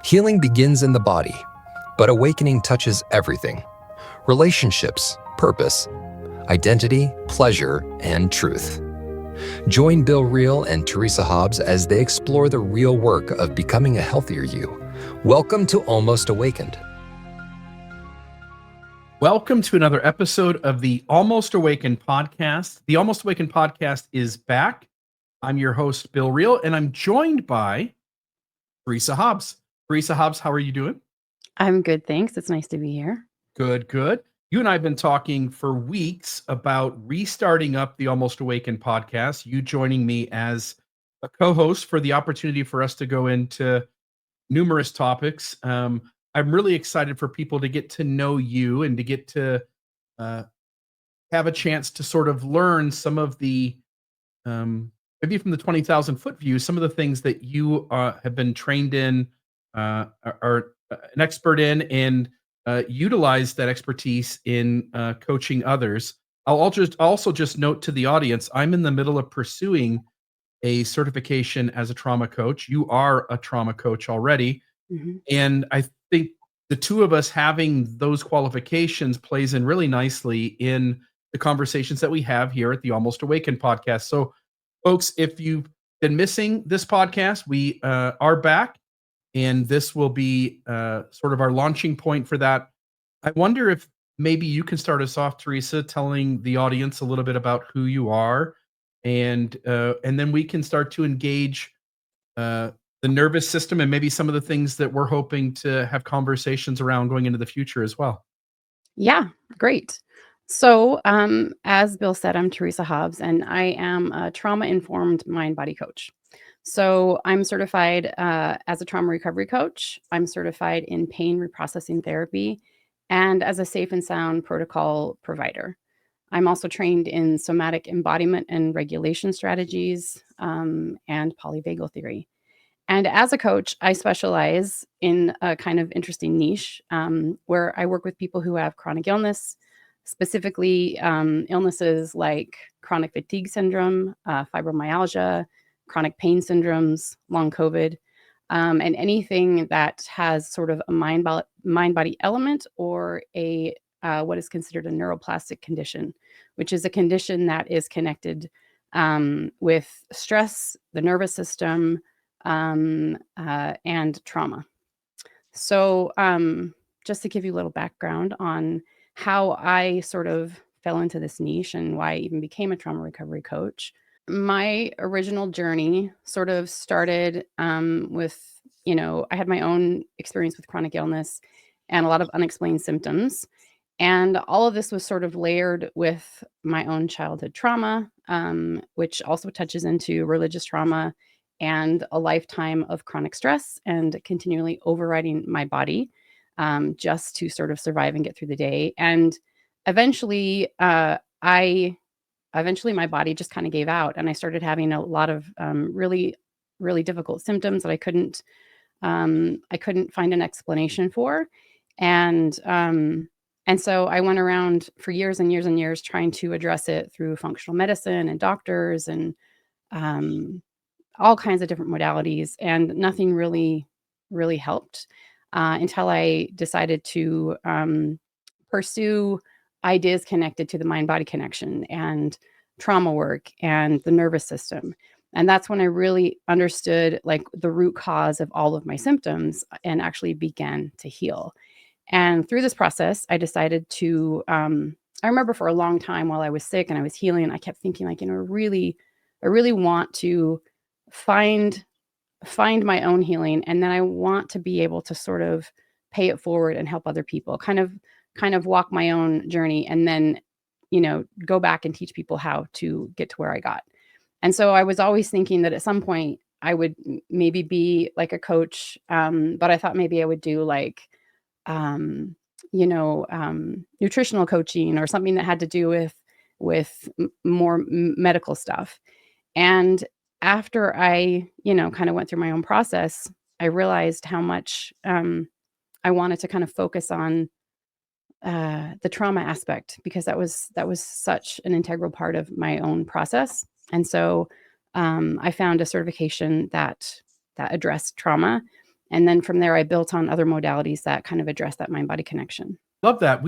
Healing begins in the body, but awakening touches everything: relationships, purpose, identity, pleasure, and truth. Join Bill Reel and Teresa Hobbs as they explore the real work of becoming a healthier you. Welcome to Almost Awakened. Welcome to another episode of the Almost Awakened podcast. The Almost Awakened podcast is back. I'm your host, Bill Reel, and I'm joined by Teresa Hobbs. Teresa Hobbs, how are you doing? I'm good, thanks. It's nice to be here. Good, good. You and I have been talking for weeks about restarting up the Almost Awakened podcast, you joining me as a co-host for the opportunity for us to go into numerous topics. I'm really excited for people to get to know you and to get to have a chance to sort of learn some of the, maybe from the 20,000 foot view, some of the things that you have been trained in, are an expert in, and utilize that expertise in coaching others. I'll also just note to the audience, I'm in the middle of pursuing a certification as a trauma coach. You are a trauma coach already. Mm-hmm. And I think the two of us having those qualifications plays in really nicely in the conversations that we have here at the Almost Awakened podcast. So, folks, if you've been missing this podcast, we are back, and this will be sort of our launching point for that. I wonder if maybe you can start us off, Teresa, telling the audience a little bit about who you are, and then we can start to engage the nervous system and maybe some of the things that we're hoping to have conversations around going into the future as well. Yeah, great. So, as Bill said, I'm Teresa Hobbs, and I am a trauma-informed mind-body coach. So I'm certified as a trauma recovery coach. I'm certified in pain reprocessing therapy and as a safe and sound protocol provider. I'm also trained in somatic embodiment and regulation strategies and polyvagal theory. And as a coach, I specialize in a kind of interesting niche where I work with people who have chronic illness, specifically illnesses like chronic fatigue syndrome, fibromyalgia, chronic pain syndromes, long COVID, and anything that has sort of a mind-body element or a what is considered a neuroplastic condition, which is a condition that is connected with stress, the nervous system, and trauma. So just to give you a little background on how I sort of fell into this niche and why I even became a trauma recovery coach. My original journey sort of started with, I had my own experience with chronic illness and a lot of unexplained symptoms. And all of this was sort of layered with my own childhood trauma, which also touches into religious trauma and a lifetime of chronic stress and continually overriding my body just to sort of survive and get through the day. And eventually, my body just kind of gave out, and I started having a lot of really, really difficult symptoms that I couldn't find an explanation for. And so I went around for years and years and years trying to address it through functional medicine and doctors and all kinds of different modalities, and nothing really, really helped until I decided to pursue ideas connected to the mind-body connection and trauma work and the nervous system. And that's when I really understood like the root cause of all of my symptoms and actually began to heal. And through this process, I decided to, I remember for a long time while I was sick and I was healing, I kept thinking like, I really want to find my own healing. And then I want to be able to sort of pay it forward and help other people, kind of walk my own journey, and then, go back and teach people how to get to where I got. And so I was always thinking that at some point I would maybe be like a coach. But I thought maybe I would do like, nutritional coaching or something that had to do with more medical stuff. And after I, kind of went through my own process, I realized how much I wanted to kind of focus on the trauma aspect, because that was such an integral part of my own process. And so I found a certification that addressed trauma And then from there, I built on other modalities that kind of address that mind-body connection. Love that.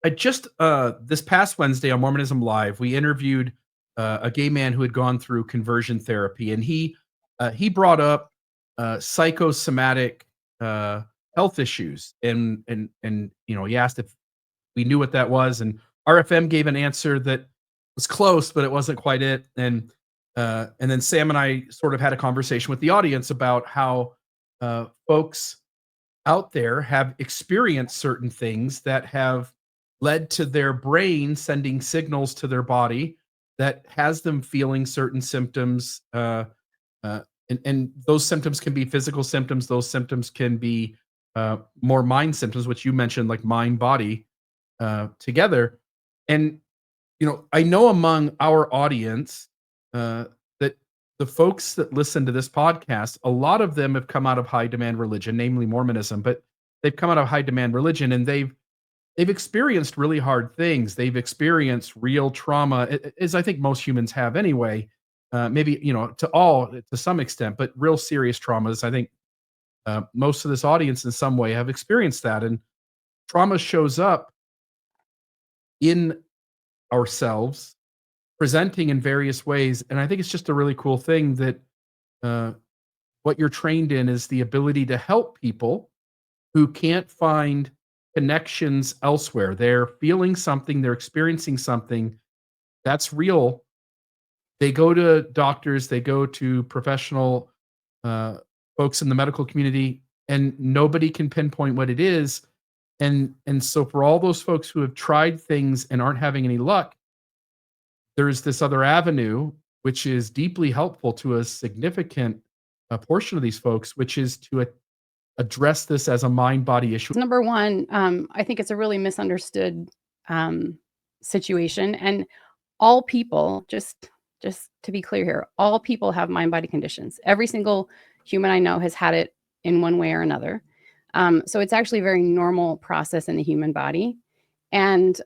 I just this past Wednesday on Mormonism Live, we interviewed a gay man who had gone through conversion therapy, and he brought up psychosomatic health issues, and he asked if we knew what that was, and RFM gave an answer that was close, but it wasn't quite it. And then Sam and I sort of had a conversation with the audience about how folks out there have experienced certain things that have led to their brain sending signals to their body that has them feeling certain symptoms. And those symptoms can be physical symptoms. Those symptoms can be more mind symptoms, which you mentioned, like mind body together. And, I know among our audience that the folks that listen to this podcast, a lot of them have come out of high demand religion, namely Mormonism, but they've come out of high demand religion, and they've experienced really hard things. They've experienced real trauma, as I think most humans have anyway. Maybe, to some extent, but real serious traumas. I think most of this audience in some way have experienced that. And trauma shows up in ourselves, presenting in various ways. And I think it's just a really cool thing that what you're trained in is the ability to help people who can't find connections elsewhere. They're feeling something, they're experiencing something that's real. They go to doctors, they go to professional folks in the medical community, and nobody can pinpoint what it is. And so for all those folks who have tried things and aren't having any luck, there's this other avenue, which is deeply helpful to a significant portion of these folks, which is to address this as a mind-body issue. Number one, I think it's a really misunderstood situation. And all people, just to be clear here, all people have mind-body conditions. Every single human I know has had it in one way or another. So it's actually a very normal process in the human body. And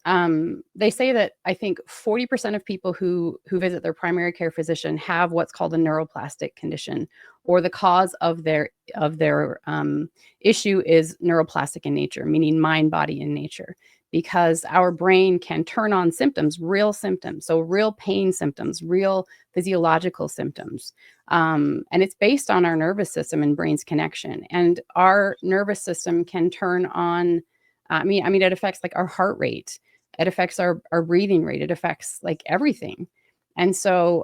they say that I think 40% of people who visit their primary care physician have what's called a neuroplastic condition, or the cause of their issue is neuroplastic in nature, meaning mind, body in nature, because our brain can turn on symptoms, real symptoms, so real pain symptoms, real physiological symptoms. And it's based on our nervous system and brain's connection. And our nervous system can turn on, it affects like our heart rate. It affects our breathing rate. It affects like everything. And so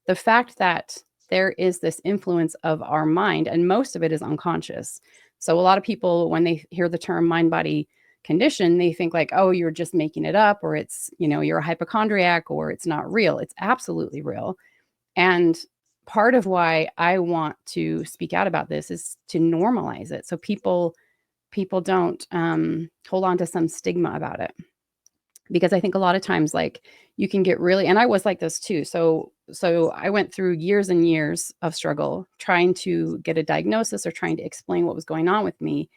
the fact that there is this influence of our mind, and most of it is unconscious. So a lot of people, when they hear the term mind-body condition, they think like, oh, you're just making it up, or it's, you're a hypochondriac, or it's not real. It's absolutely real. And part of why I want to speak out about this is to normalize it, so people don't hold on to some stigma about it. Because I think a lot of times, like, you can get really, and I was like this too. So I went through years and years of struggle trying to get a diagnosis or trying to explain what was going on with me.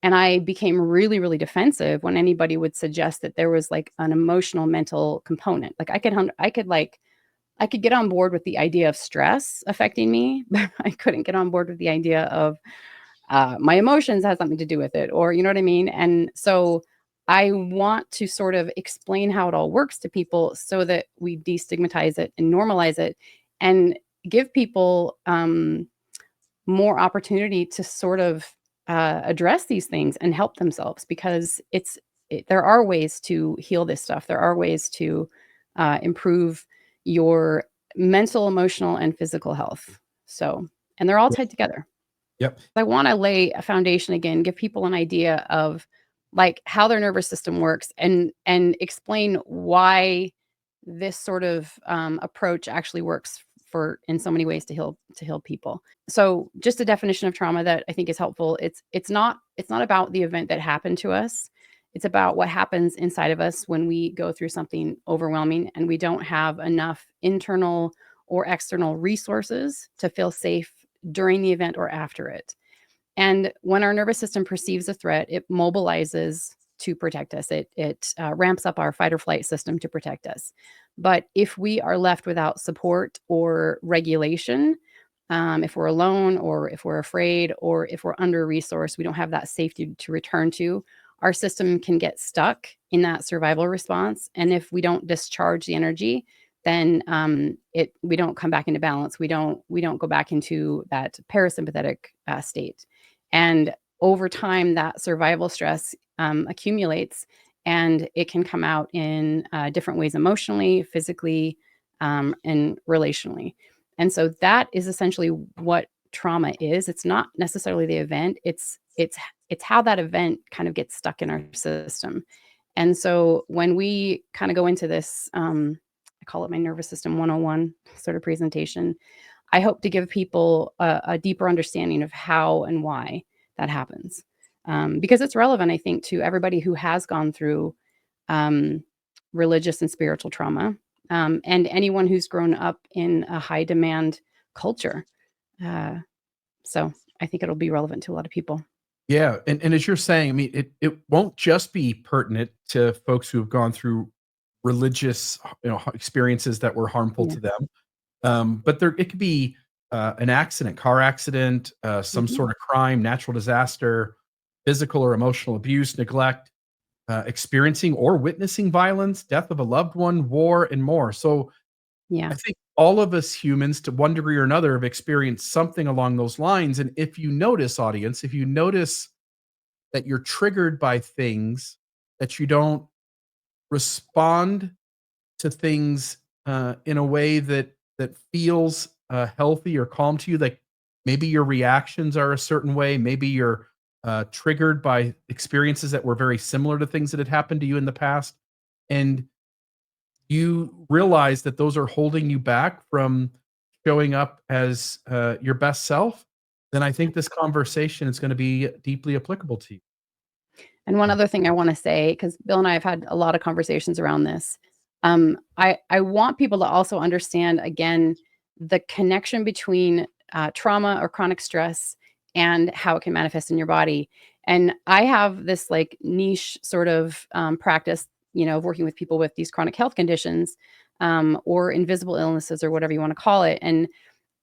And I became really, really defensive when anybody would suggest that there was like an emotional, mental component. Like I could get on board with the idea of stress affecting me, but I couldn't get on board with the idea of my emotions has something to do with it, or you know what I mean? And so I want to sort of explain how it all works to people so that we destigmatize it and normalize it and give people more opportunity to sort of address these things and help themselves, because there are ways to heal this stuff. There are ways to improve your mental, emotional, and physical health. So, and they're all tied together. Yep. I want to lay a foundation again, give people an idea of like how their nervous system works, and explain why this sort of approach actually works in so many ways to heal people. So just a definition of trauma that I think is helpful. It's not about the event that happened to us. It's about what happens inside of us when we go through something overwhelming and we don't have enough internal or external resources to feel safe during the event or after it. And when our nervous system perceives a threat, it mobilizes to protect us. It ramps up our fight or flight system to protect us. But if we are left without support or regulation, if we're alone, or if we're afraid, or if we're under-resourced, we don't have that safety to return to, our system can get stuck in that survival response. And if we don't discharge the energy, then we don't come back into balance. We don't go back into that parasympathetic state. And over time, that survival stress accumulates, and it can come out in different ways, emotionally, physically, and relationally. And so that is essentially what trauma is. It's not necessarily the event. It's how that event kind of gets stuck in our system. And so when we kind of go into this, I call it my nervous system 101 sort of presentation, I hope to give people a deeper understanding of how and why that happens. Because it's relevant, I think, to everybody who has gone through religious and spiritual trauma, and anyone who's grown up in a high demand culture. So I think it'll be relevant to a lot of people. Yeah, and as you're saying, I mean, it won't just be pertinent to folks who have gone through religious, experiences that were harmful Yeah. to them, but it could be an accident, car accident, some Mhm. sort of crime, natural disaster, physical or emotional abuse, neglect, experiencing or witnessing violence, death of a loved one, war, and more. So Yeah. I think all of us humans, to one degree or another, have experienced something along those lines. And if you notice, audience, if you notice that you're triggered by things, that you don't respond to things in a way that feels healthy or calm to you, like maybe your reactions are a certain way, maybe you're triggered by experiences that were very similar to things that had happened to you in the past, and you realize that those are holding you back from showing up as your best self, then I think this conversation is going to be deeply applicable to you. And one other thing I want to say, because Bill and I have had a lot of conversations around this, I want people to also understand, again, the connection between trauma or chronic stress and how it can manifest in your body. And I have this like niche sort of practice, of working with people with these chronic health conditions, or invisible illnesses, or whatever you want to call it. And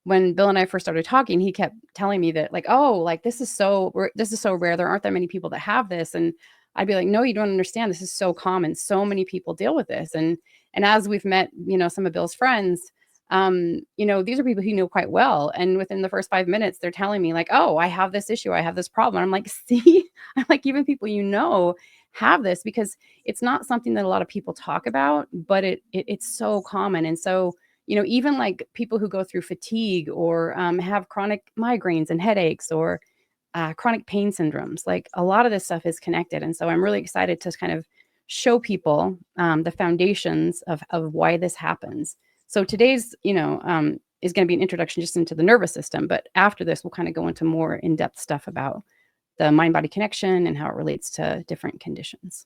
when Bill and I first started talking, he kept telling me that, like, oh, like this is so rare. There aren't that many people that have this. And I'd be like, no, you don't understand. This is so common. So many people deal with this. And as we've met, some of Bill's friends, these are people he knew quite well. And within the first 5 minutes, they're telling me like, oh, I have this issue. I have this problem. I'm like, see, I'm like, even people have this, because it's not something that a lot of people talk about, but it's so common. And so even like people who go through fatigue, or have chronic migraines and headaches, or chronic pain syndromes, like a lot of this stuff is connected. And so I'm really excited to kind of show people the foundations of why this happens. So today's, is going to be an introduction just into the nervous system. But after this, we'll kind of go into more in-depth stuff about the mind-body connection and how it relates to different conditions.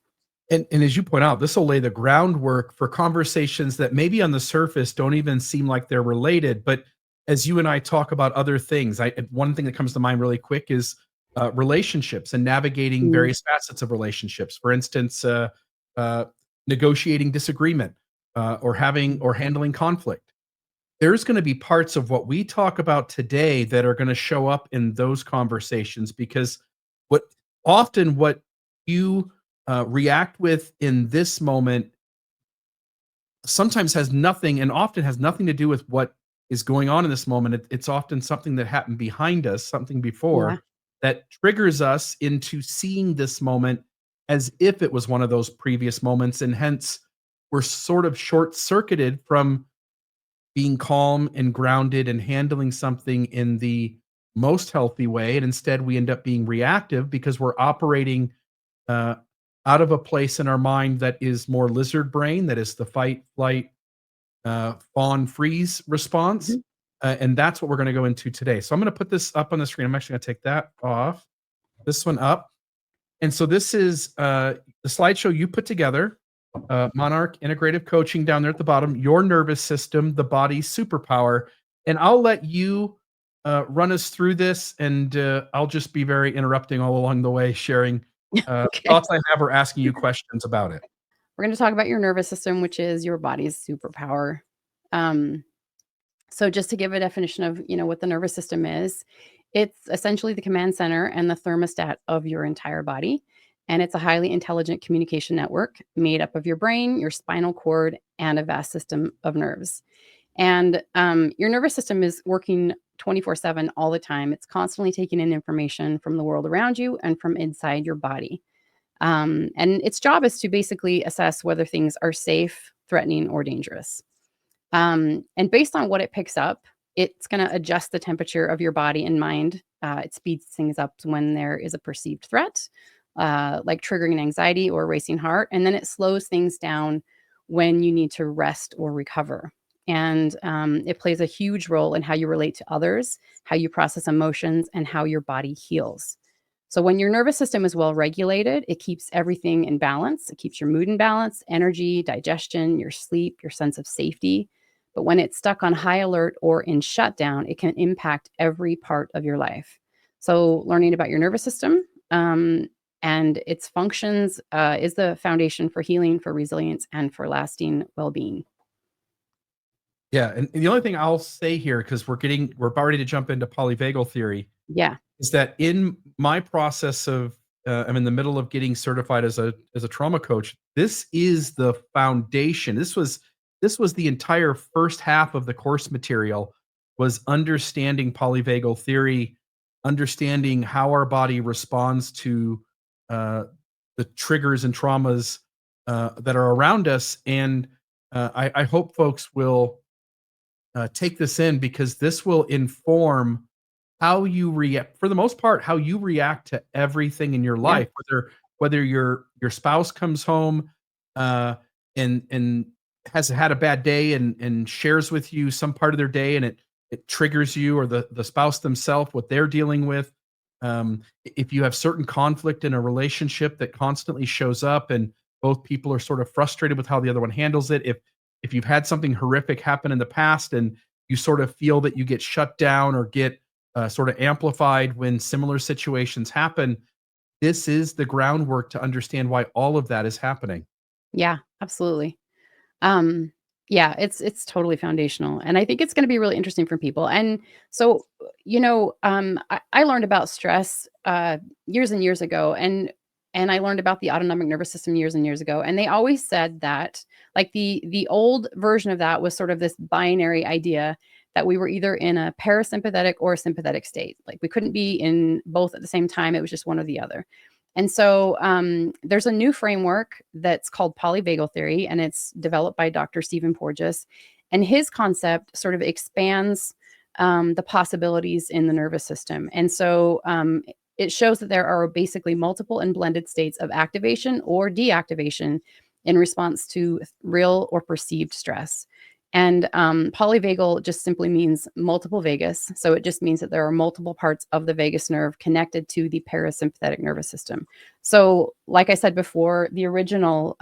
And as you point out, this will lay the groundwork for conversations that maybe on the surface don't even seem like they're related. But as you and I talk about other things, one thing that comes to mind really quick is relationships and navigating Mm. various facets of relationships. For instance, negotiating disagreement, or handling conflict. There's going to be parts of what we talk about today that are going to show up in those conversations, because what what you react with in this moment sometimes has nothing, and often has nothing to do with what is going on in this moment. It's often something that happened behind us, something Yeah. before, that triggers us into seeing this moment as if it was one of those previous moments. And hence, we're sort of short circuited from being calm and grounded and handling something in the most healthy way. And instead, we end up being reactive because we're operating uh, out of a place in our mind that is more lizard brain, that is the fight, flight, fawn, freeze response. Mhm. And that's what we're going to go into today. So I'm going to put this up on the screen. I'm actually going to take that off, this one up. And so this is the slideshow you put together, Monarch Integrative Coaching down there at the bottom, your nervous system, the body's superpower. And I'll let you run us through this, and I'll just be very interrupting all along the way, sharing Okay. thoughts I have or asking you questions about it. We're going to talk about your nervous system, which is your body's superpower. Um, So just to give a definition of, what the nervous system is, it's essentially the command center and the thermostat of your entire body. And it's a highly intelligent communication network made up of your brain, your spinal cord, and a vast system of nerves. And your nervous system is working 24/7 all the time. It's constantly taking in information from the world around you and from inside your body. And its job is to basically assess whether things are safe, threatening, or dangerous. And based on what it picks up, it's going to adjust the temperature of your body and mind. It speeds things up when there is a perceived threat, like triggering anxiety or racing heart. And then it slows things down when you need to rest or recover. And it plays a huge role in how you relate to others, how you process emotions, and how your body heals. So when your nervous system is well regulated, it keeps everything in balance. It keeps your mood in balance, energy, digestion, your sleep, your sense of safety. But when it's stuck on high alert or in shutdown, it can impact every part of your life. So learning about your nervous system and its functions is the foundation for healing, for resilience, and for lasting well-being. Yeah, and the only thing I'll say here, because we're about ready to jump into polyvagal theory, Yeah. is that in my process of I'm in the middle of getting certified as a trauma coach. This is the foundation. This was the entire first half of the course material, was understanding polyvagal theory, understanding how our body responds to uh, the triggers and traumas that are around us. And I hope folks will take this in, because this will inform how you react, for the most part, how you react to everything in your Yeah. life, whether your spouse comes home uh, and has had a bad day and shares with you some part of their day, and it triggers you, or the spouse themselves, what they're dealing with. If you have certain conflict in a relationship that constantly shows up, and both people are sort of frustrated with how the other one handles it, if you've had something horrific happen in the past and you sort of feel that you get shut down or get sort of amplified when similar situations happen, this is the groundwork to understand why all of that is happening. Yeah, absolutely. Um, yeah, it's totally foundational, and I think it's going to be really interesting for people. And so, I learned about stress years and years ago, and I learned about the autonomic nervous system years and years ago. And they always said that, like the old version of that was sort of this binary idea that we were either in a parasympathetic or a sympathetic state. Like we couldn't be in both at the same time. It was just one or the other. And so there's a new framework that's called polyvagal theory, and it's developed by Dr. Stephen Porges. And his concept sort of expands the possibilities in the nervous system. And so it shows that there are basically multiple and blended states of activation or deactivation in response to real or perceived stress. And polyvagal just simply means multiple vagus. So it just means that there are multiple parts of the vagus nerve connected to the parasympathetic nervous system. So, like I said before, the original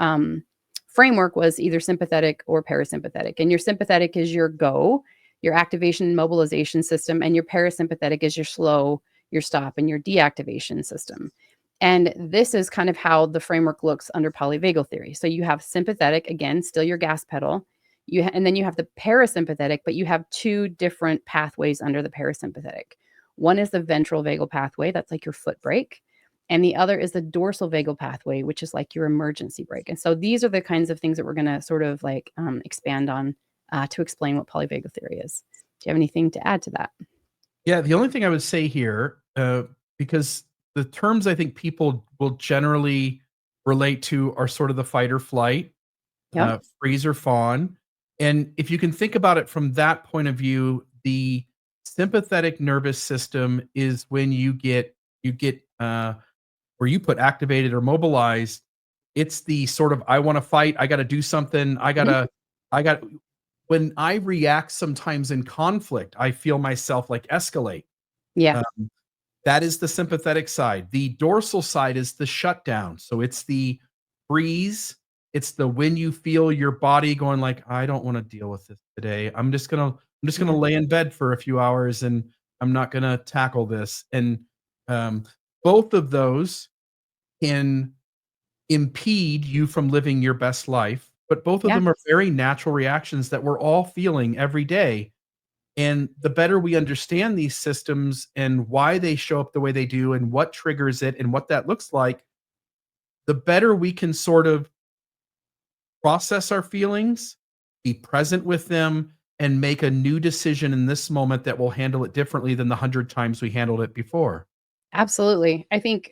framework was either sympathetic or parasympathetic. And your sympathetic is your go, your activation and mobilization system, and your parasympathetic is your slow, your stop, and your deactivation system. And this is kind of how the framework looks under polyvagal theory. So you have sympathetic, again, still your gas pedal. And then you have the parasympathetic, but you have two different pathways under the parasympathetic. One is the ventral vagal pathway, that's like your foot brake. And the other is the dorsal vagal pathway, which is like your emergency brake. And so these are the kinds of things that we're going to sort of like expand on to explain what polyvagal theory is. Do you have anything to add to that? Yeah, the only thing I would say here, because the terms I think people will generally relate to are sort of the fight or flight, Yep. freeze or fawn. And if you can think about it from that point of view, the sympathetic nervous system is when you get where you put activated or mobilized. It's the sort of, I want to fight, I got to do something, Mhm. I got when I react sometimes in conflict, I feel myself like escalate. Yeah. Um, that is the sympathetic side. The dorsal side is the shutdown. So it's the freeze. It's the when you feel your body going like, I don't want to deal with this today. I'm just gonna Yeah. lay in bed for a few hours and I'm not gonna tackle this. And um, both of those can impede you from living your best life, but both of Yeah. them are very natural reactions that we're all feeling every day. And the better we understand these systems and why they show up the way they do and what triggers it and what that looks like, the better we can sort of process our feelings, be present with them, and make a new decision in this moment that will handle it differently than the 100 times we handled it before. Absolutely. I think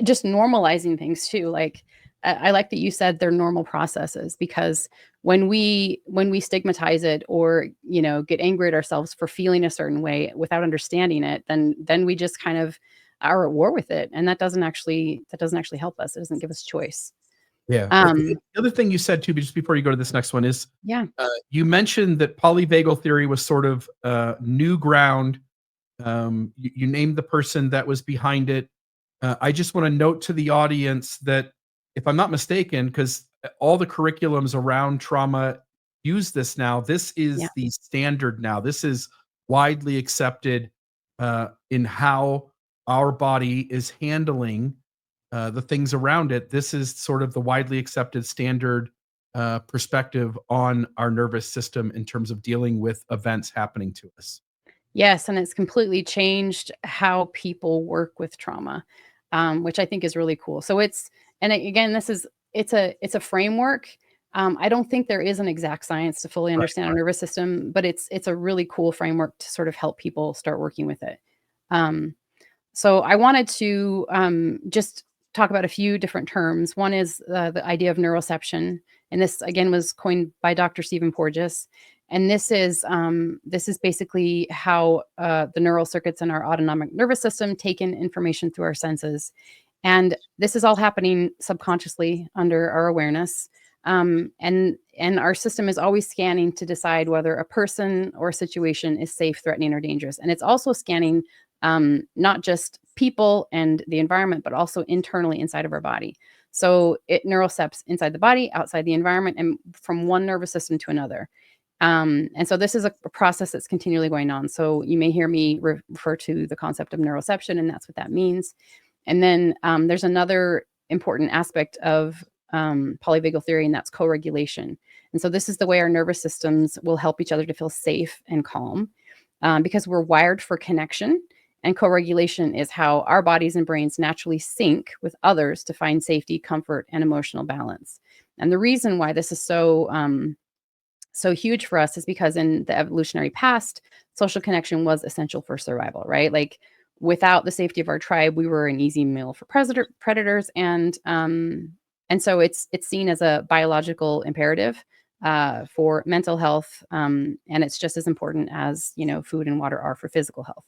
just normalizing things too. Like I like that you said they're normal processes, because when we stigmatize it, or get angry at ourselves for feeling a certain way without understanding it, then we just kind of are at war with it, and that doesn't actually help us. It doesn't give us choice. Yeah. Um, The other thing you said too, just before you go to this next one, is yeah, you mentioned that polyvagal theory was sort of new ground. You named the person that was behind it. I just want to note to the audience that, if I'm not mistaken, because all the curriculums around trauma use this now, this yeah, is the standard now. This is widely accepted in how our body is handling the things around it. This is sort of the widely accepted standard perspective on our nervous system in terms of dealing with events happening to us. yes, and it's completely changed how people work with trauma, which I think is really cool. So again, it's a framework. I don't think there is an exact science to fully Right. understand our nervous system, but it's a really cool framework to sort of help people start working with it. Um, so I wanted to just talk about a few different terms. One is the idea of neuroception, and this again was coined by Dr. Stephen Porges. And this is basically how the neural circuits in our autonomic nervous system take in information through our senses, and this is all happening subconsciously under our awareness. And our system is always scanning to decide whether a person or a situation is safe, threatening, or dangerous. And it's also scanning not just people and the environment, but also internally inside of our body. So it neurocepts inside the body, outside the environment, and from one nervous system to another. And so this is a process that's continually going on. So you may hear me refer to the concept of neuroception, and that's what that means. And then there's another important aspect of polyvagal theory, and that's co-regulation. And so this is the way our nervous systems will help each other to feel safe and calm, because we're wired for connection. And co-regulation is how our bodies and brains naturally sync with others to find safety, comfort, and emotional balance. And the reason why this is so huge for us is because in the evolutionary past, social connection was essential for survival, right? Like without the safety of our tribe, we were an easy meal for predators, and so it's seen as a biological imperative for mental health, and it's just as important as food and water are for physical health.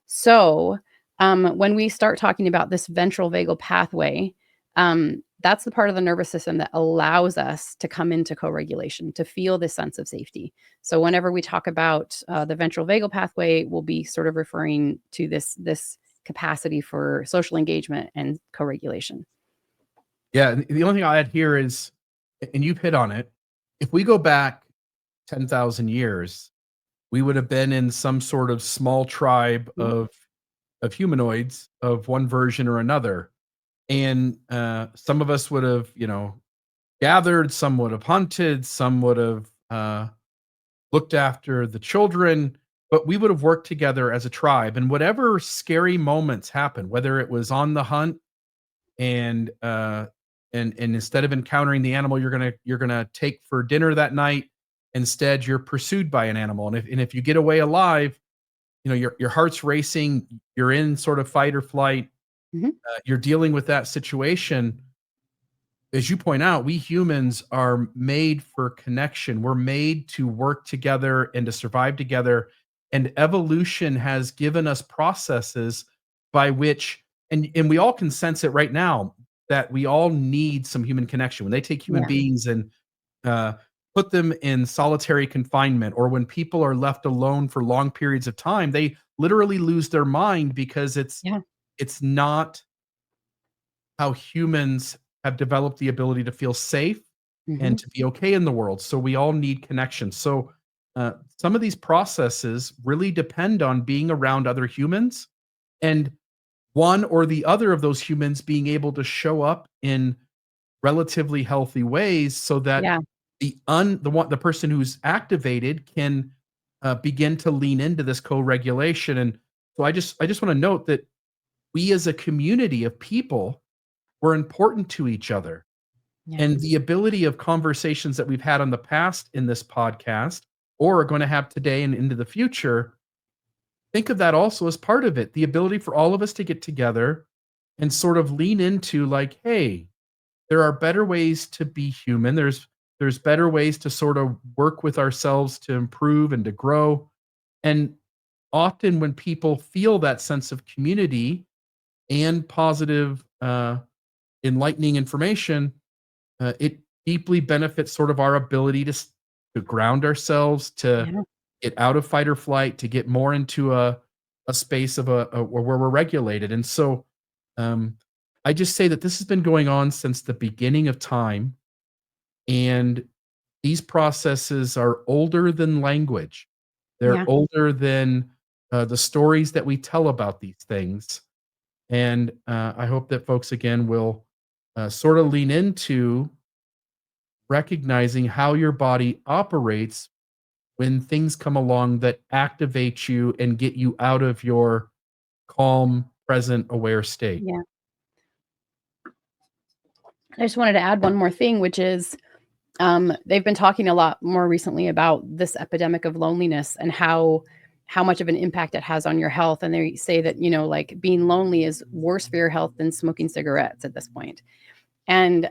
So when we start talking about this ventral vagal pathway, that's the part of the nervous system that allows us to come into co-regulation, to feel this sense of safety. So whenever we talk about the ventral vagal pathway, we'll be sort of referring to this capacity for social engagement and co-regulation. Yeah, and the only thing I'll add here is, and you've hit on it, if we go back 10,000 years, we would have been in some sort of small tribe Mhm. of humanoids of one version or another. And some of us would have, gathered, some would have hunted, some would have looked after the children, but we would have worked together as a tribe. And whatever scary moments happened, whether it was on the hunt and and instead of encountering the animal you're gonna take for dinner that night, instead you're pursued by an animal. And if you get away alive, your heart's racing, you're in sort of fight or flight, Mhm. you're dealing with that situation. As you point out, we humans are made for connection. We're made to work together and to survive together. And evolution has given us processes by which, and we all can sense it right now, that we all need some human connection. When they take human Yeah. beings and uh, put them in solitary confinement, or when people are left alone for long periods of time, they literally lose their mind, because Yeah. it's not how humans have developed the ability to feel safe and Mhm. to be okay in the world. So we all need connection. So some of these processes really depend on being around other humans, and one or the other of those humans being able to show up in relatively healthy ways, so that Yeah. the person who's activated can begin to lean into this co-regulation. And so I just want to note that we as a community of people, we're important to each other. Yeah. And the ability of conversations that we've had on the past in this podcast or are going to have today and into the future, think of that also as part of it. The ability for all of us to get together and sort of lean into like, hey, there are better ways to be human. There's better ways to sort of work with ourselves to improve and to grow. And often when people feel that sense of community and positive, enlightening information, it deeply benefits sort of our ability to ground ourselves, to Yeah. get out of fight or flight, to get more into a space of where we're regulated. And so, um, I just say that this has been going on since the beginning of time, and these processes are older than language. They're Yeah. older than the stories that we tell about these things. And I hope that folks again will sort of lean into recognizing how your body operates when things come along that activate you and get you out of your calm, present, aware state. Yeah. I just wanted to add one more thing, which is they've been talking a lot more recently about this epidemic of loneliness and how much of an impact it has on your health. And they say that, like being lonely is worse for your health than smoking cigarettes at this point. And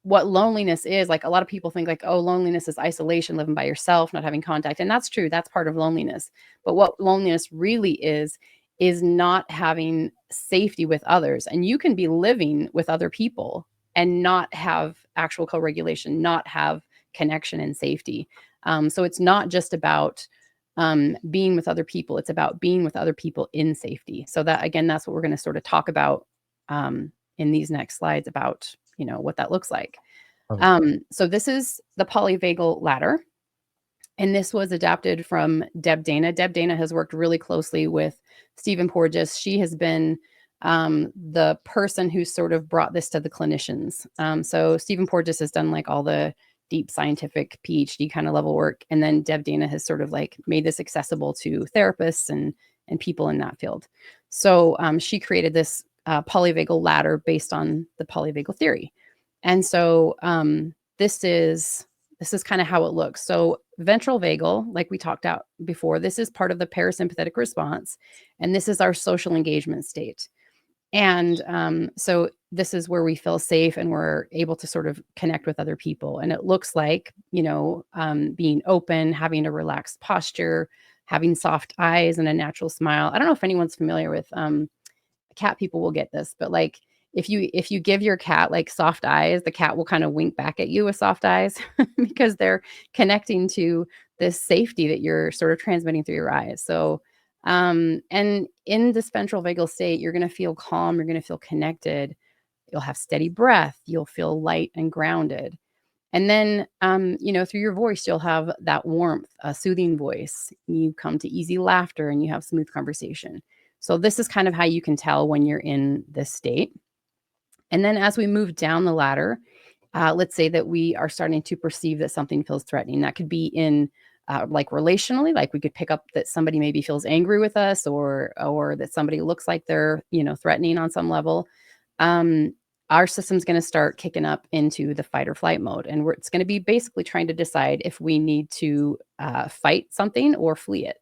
what loneliness is, like a lot of people think like, oh, loneliness is isolation, living by yourself, not having contact. And that's true. That's part of loneliness. But what loneliness really is not having safety with others. And you can be living with other people and not have actual co-regulation, not have connection and safety. So it's not just about being with other people. It's about being with other people in safety. So that, again, that's what we're going to sort of talk about in these next slides about, what that looks like. So this is the polyvagal ladder. And this was adapted from Deb Dana. Deb Dana has worked really closely with Stephen Porges. She has been the person who sort of brought this to the clinicians. So Stephen Porges has done like all the deep scientific PhD kind of level work. And then Deb Dana has sort of like made this accessible to therapists and people in that field. So she created this polyvagal ladder based on the polyvagal theory. And so this is kind of how it looks. So ventral vagal, like we talked about before, this is part of the parasympathetic response. And this is our social engagement state. And so this is where we feel safe and we're able to sort of connect with other people. And it looks like, being open, having a relaxed posture, having soft eyes and a natural smile. I don't know if anyone's familiar with cat people will get this, but like if you give your cat like soft eyes, the cat will kind of wink back at you with soft eyes because they're connecting to this safety that you're sort of transmitting through your eyes. So and in this ventral vagal state, you're going to feel calm, you're going to feel connected, you'll have steady breath, you'll feel light and grounded. And then through your voice, you'll have that warmth, a soothing voice. You come to easy laughter and you have smooth conversation. So this is kind of how you can tell when you're in this state. And then as we move down the ladder, let's say that we are starting to perceive that something feels threatening. That could be in like relationally, like we could pick up that somebody maybe feels angry with us or that somebody looks like they're, threatening on some level. Our system's going to start kicking up into the fight or flight mode. And it's going to be basically trying to decide if we need to fight something or flee it.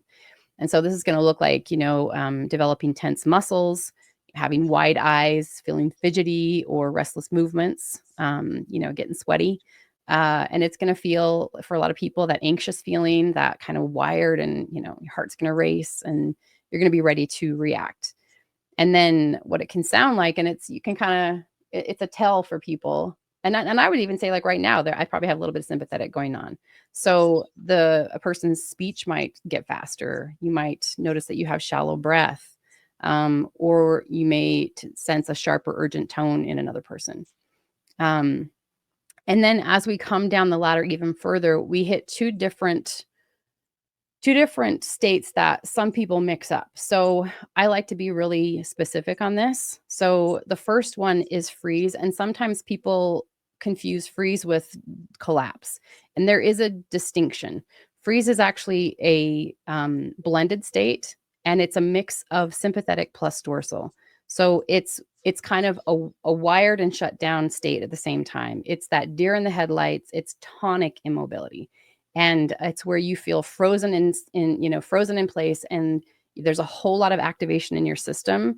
And so this is going to look like, developing tense muscles, having wide eyes, feeling fidgety or restless movements, getting sweaty. And it's going to feel for a lot of people that anxious feeling, that kind of wired and, your heart's going to race and you're going to be ready to react. And then what it can sound like, and it's a tell for people. And I would even say like right now I probably have a little bit of sympathetic going on. So a person's speech might get faster. You might notice that you have shallow breath, or you may sense a sharp or urgent tone in another person. And then as we come down the ladder even further, we hit two different states that some people mix up. So I like to be really specific on this. So the first one is freeze, and sometimes people confuse freeze with collapse. And there is a distinction. Freeze is actually a blended state, and it's a mix of sympathetic plus dorsal. So it's kind of a wired and shut down state at the same time. It's that deer in the headlights. It's tonic immobility, and it's where you feel frozen frozen in place, and there's a whole lot of activation in your system,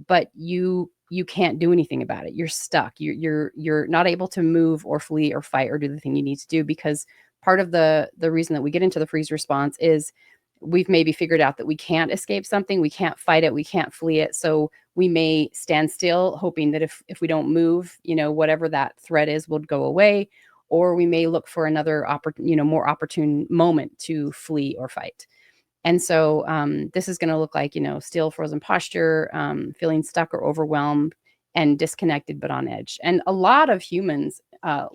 but you can't do anything about it. You're stuck. You're not able to move or flee or fight or do the thing you need to do, because part of the reason that we get into the freeze response is we've maybe figured out that we can't escape something, we can't fight it, we can't flee it. So we may stand still, hoping that if we don't move, whatever that threat is will go away, or we may look for another more opportune moment to flee or fight. And so this is going to look like, still frozen posture, feeling stuck or overwhelmed and disconnected, but on edge. And a lot of humans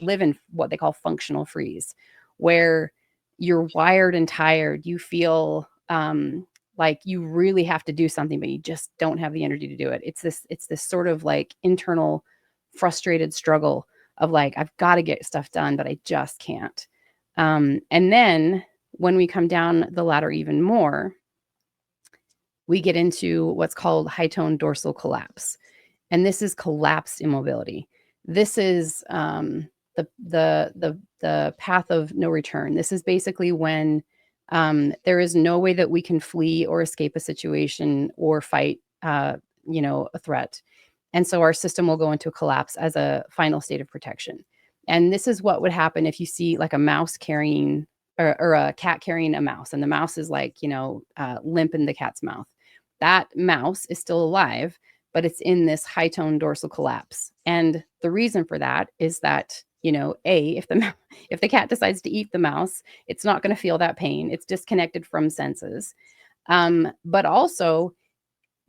live in what they call functional freeze, where you're wired and tired. You feel like you really have to do something, but you just don't have the energy to do it. It's this sort of like internal frustrated struggle of like, I've got to get stuff done, but I just can't. And then when we come down the ladder even more, we get into what's called high tone dorsal collapse. And this is collapsed immobility. This is the path of no return. This is basically when there is no way that we can flee or escape a situation or fight, a threat. And so our system will go into a collapse as a final state of protection. And this is what would happen if you see like a mouse carrying or a cat carrying a mouse, and the mouse is like, limp in the cat's mouth. That mouse is still alive, but it's in this high tone dorsal collapse. And the reason for that is that, if the cat decides to eat the mouse, it's not going to feel that pain. It's disconnected from senses. But also,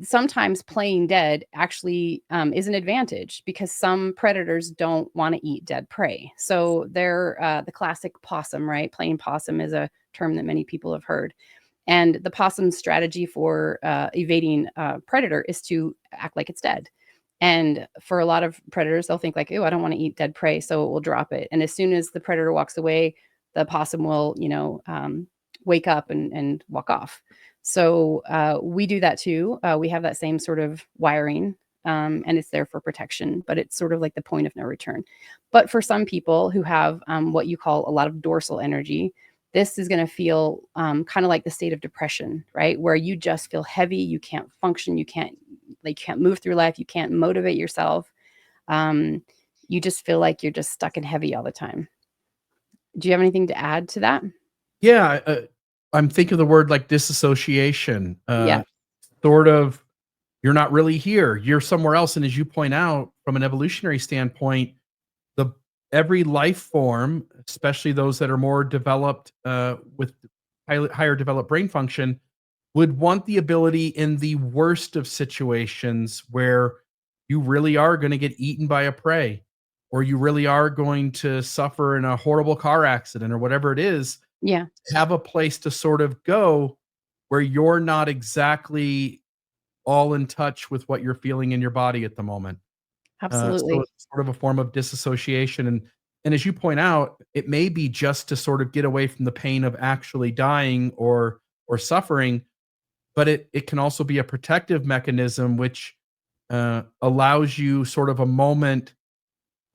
sometimes playing dead actually is an advantage, because some predators don't want to eat dead prey. So they're the classic possum, right? Playing possum is a term that many people have heard. And the possum's strategy for evading a predator is to act like it's dead. And for a lot of predators, they'll think like, oh, I don't want to eat dead prey, so it will drop it. And as soon as the predator walks away, the possum will, wake up and walk off. So we do that too. We have that same sort of wiring, and it's there for protection, but it's sort of like the point of no return. But for some people who have what you call a lot of dorsal energy, this is going to feel kind of like the state of depression, right? Where you just feel heavy, you can't function, you can't move through life, you can't motivate yourself. You just feel like you're just stuck and heavy all the time. Do you have anything to add to that? Yeah, I'm thinking of the word like disassociation. Yeah. Sort of, you're not really here. You're somewhere else. And as you point out, from an evolutionary standpoint, every life form, especially those that are more developed with higher developed brain function, would want the ability in the worst of situations where you really are going to get eaten by a prey, or you really are going to suffer in a horrible car accident or whatever it is, Yeah. have a place to sort of go where you're not exactly all in touch with what you're feeling in your body at the moment. Absolutely. So it's sort of a form of disassociation. And as you point out, it may be just to sort of get away from the pain of actually dying or suffering, but it can also be a protective mechanism, which allows you sort of a moment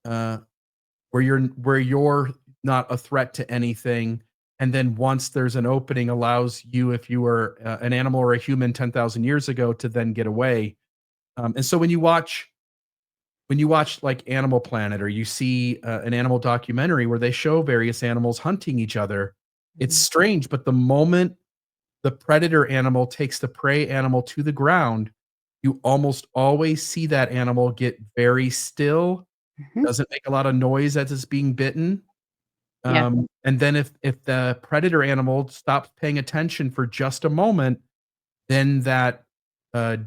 where you're not a threat to anything. And then once there's an opening, allows you, if you were an animal or a human 10,000 years ago, to then get away. And so when you watch like Animal Planet, or you see an animal documentary where they show various animals hunting each other, it's strange, but the moment the predator animal takes the prey animal to the ground, you almost always see that animal get very still, doesn't make a lot of noise as it's being bitten. Yeah. And then if the predator animal stops paying attention for just a moment, then that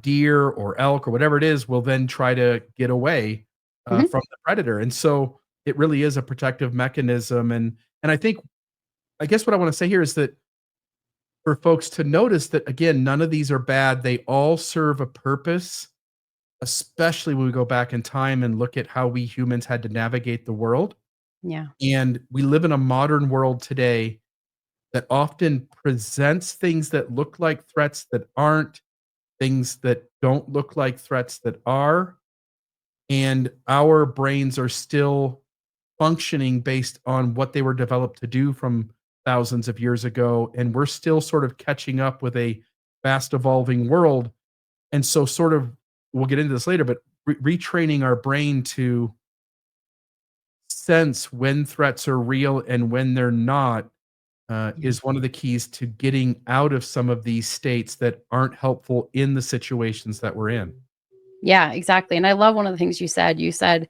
deer or elk or whatever it is will then try to get away from the predator. And so it really is a protective mechanism. And I guess what I want to say here is that for folks to notice that, again, none of these are bad. They all serve a purpose, especially when we go back in time and look at how we humans had to navigate the world. Yeah. And we live in a modern world today that often presents things that look like threats that aren't, things that don't look like threats that are, and our brains are still functioning based on what they were developed to do from thousands of years ago, and we're still sort of catching up with a fast evolving world. And so sort of, we'll get into this later, but retraining our brain to sense when threats are real and when they're not Yeah. is one of the keys to getting out of some of these states that aren't helpful in the situations that we're in. Yeah, exactly. And I love one of the things you said. You said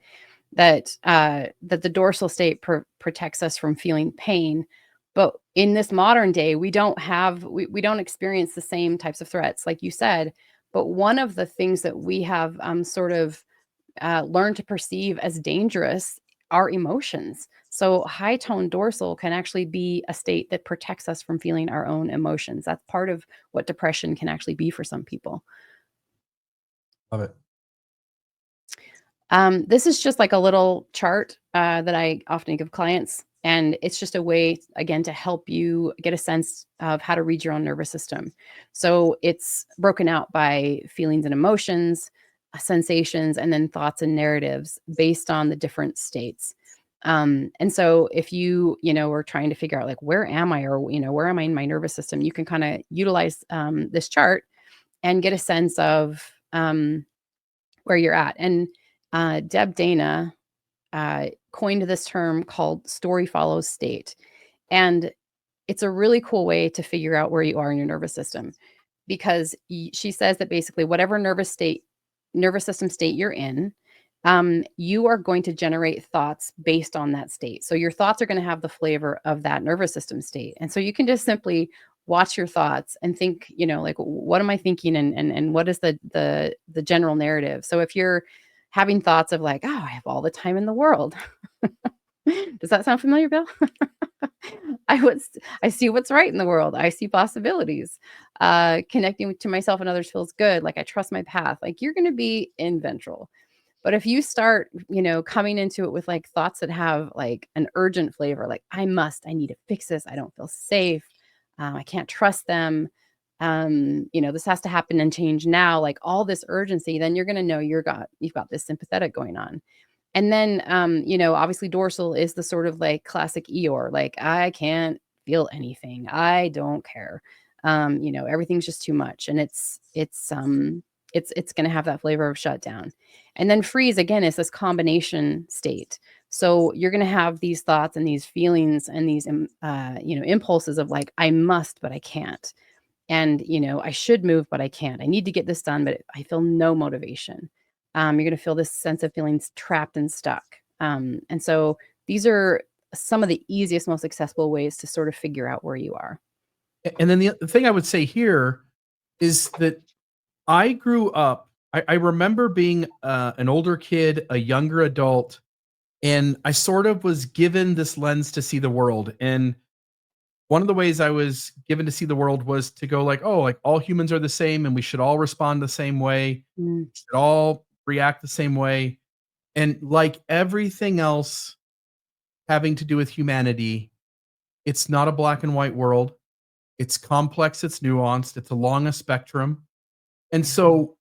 that that the dorsal state protects us from feeling pain, but in this modern day, we don't experience the same types of threats, like you said. But one of the things that we have sort of learn to perceive as dangerous are emotions. So high tone dorsal can actually be a state that protects us from feeling our own emotions. That's part of what depression can actually be for some people. Love it. This is just like a little chart that I often give clients. And it's just a way, again, to help you get a sense of how to read your own nervous system. So it's broken out by feelings and emotions, sensations, and then thoughts and narratives based on the different states. And so if you are trying to figure out like, where am I, or, where am I in my nervous system, you can kind of utilize this chart and get a sense of where you're at. And Deb Dana coined this term called story follows state. And it's a really cool way to figure out where you are in your nervous system, because she says that basically whatever nervous system state you're in, you are going to generate thoughts based on that state. So your thoughts are going to have the flavor of that nervous system state. And so you can just simply watch your thoughts and think, like, what am I thinking? And what is the general narrative? So if you're having thoughts of like, oh, I have all the time in the world. Does that sound familiar, Bill? I see what's right in the world. I see possibilities. Connecting to myself and others feels good. Like I trust my path. Like you're going to be in ventral. But if you start, coming into it with like thoughts that have like an urgent flavor, like I need to fix this. I don't feel safe. I can't trust them. This has to happen and change now, like all this urgency, then you're going to know you've got this sympathetic going on. And then, obviously dorsal is the sort of like classic Eeyore, like I can't feel anything. I don't care. Everything's just too much. And it's going to have that flavor of shutdown. And then freeze again is this combination state. So you're going to have these thoughts and these feelings and these, impulses of like, I must, but I can't. And, I should move, but I can't. I need to get this done, but I feel no motivation. You're going to feel this sense of feeling trapped and stuck. And so these are some of the easiest, most accessible ways to sort of figure out where you are. And then the thing I would say here is that I grew up, I remember being an older kid, a younger adult, and I sort of was given this lens to see the world. And one of the ways I was given to see the world was to go like, oh, like all humans are the same and we should all respond the same way. We should all react the same way. And like everything else having to do with humanity, it's not a black and white world. It's complex, it's nuanced, it's along a spectrum. And so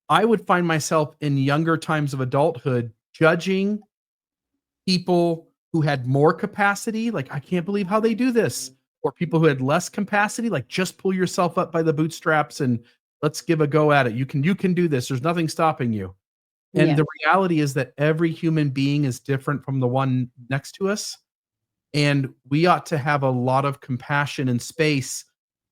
I would find myself in younger times of adulthood judging people who had more capacity, like, I can't believe how they do this. Or people who had less capacity, like, just pull yourself up by the bootstraps and let's give a go at it. You can do this. There's nothing stopping you. And the reality is that every human being is different from the one next to us. And we ought to have a lot of compassion and space,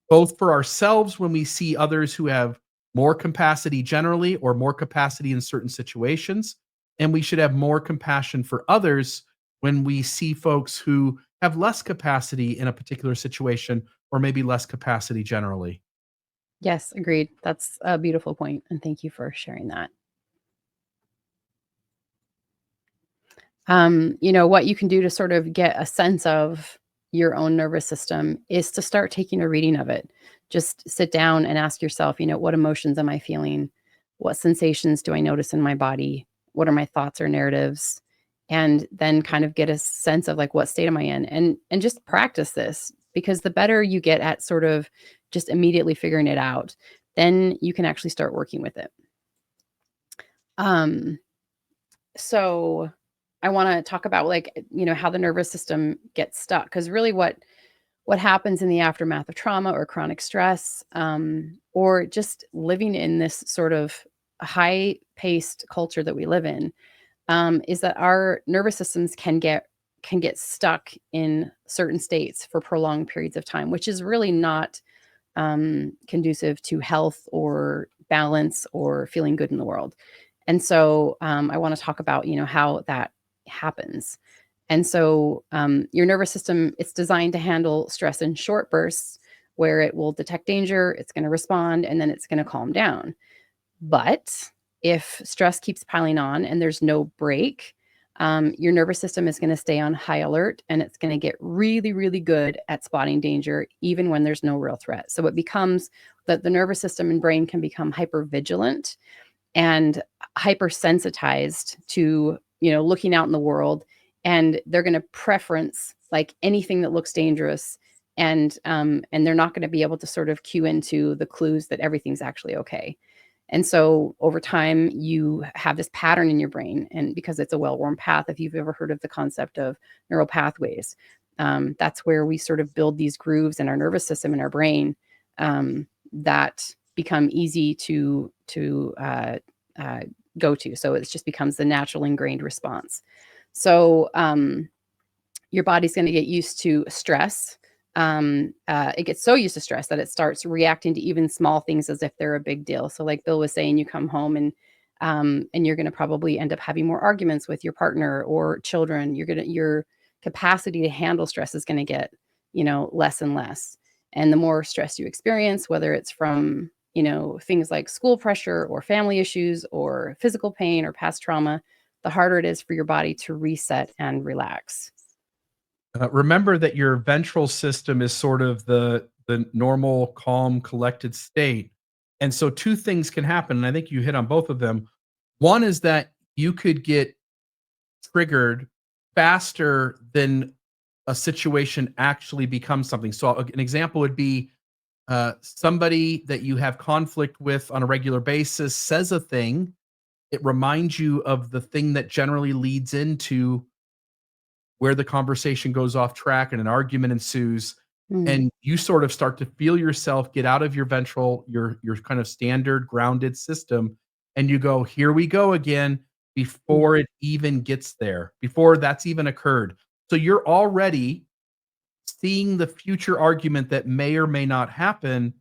both for ourselves when we see others who have more capacity generally or more capacity in certain situations. And we should have more compassion for others when we see folks who have less capacity in a particular situation or maybe less capacity generally. Yes, agreed. That's a beautiful point, and thank you for sharing that. What you can do to sort of get a sense of your own nervous system is to start taking a reading of it. Just sit down and ask yourself, what emotions am I feeling? What sensations do I notice in my body? What are my thoughts or narratives? And then kind of get a sense of like, what state am I in? And just practice this. because the better you get at sort of just immediately figuring it out, then you can actually start working with it. So I want to talk about, like, how the nervous system gets stuck, because really what happens in the aftermath of trauma or chronic stress, or just living in this sort of high-paced culture that we live in, is that our nervous systems can get stuck in certain states for prolonged periods of time, which is really not conducive to health or balance or feeling good in the world. And so I want to talk about, how that happens. And so your nervous system, it's designed to handle stress in short bursts where it will detect danger, it's going to respond, and then it's going to calm down. But if stress keeps piling on and there's no break, your nervous system is going to stay on high alert, and it's going to get really, really good at spotting danger, even when there's no real threat. So it becomes that the nervous system and brain can become hypervigilant and hypersensitized to, looking out in the world, and they're going to preference like anything that looks dangerous, and they're not going to be able to sort of cue into the clues that everything's actually okay. And so over time, you have this pattern in your brain, and because it's a well-worn path, if you've ever heard of the concept of neural pathways, that's where we sort of build these grooves in our nervous system in our brain that become easy to go to. So it just becomes the natural ingrained response. So your body's going to get used to stress. It gets so used to stress that it starts reacting to even small things as if they're a big deal. So like Bill was saying, you come home and you're going to probably end up having more arguments with your partner or children. Your capacity to handle stress is going to get, less and less. And the more stress you experience, whether it's from, things like school pressure or family issues or physical pain or past trauma, the harder it is for your body to reset and relax. Remember that your ventral system is sort of the normal, calm, collected state. And so two things can happen, and I think you hit on both of them. One is that you could get triggered faster than a situation actually becomes something. So an example would be somebody that you have conflict with on a regular basis says a thing. It reminds you of the thing that generally leads into where the conversation goes off track and an argument ensues, and you sort of start to feel yourself get out of your ventral, your kind of standard grounded system, and you go, here we go again, before it even gets there, before that's even occurred. So you're already seeing the future argument that may or may not happen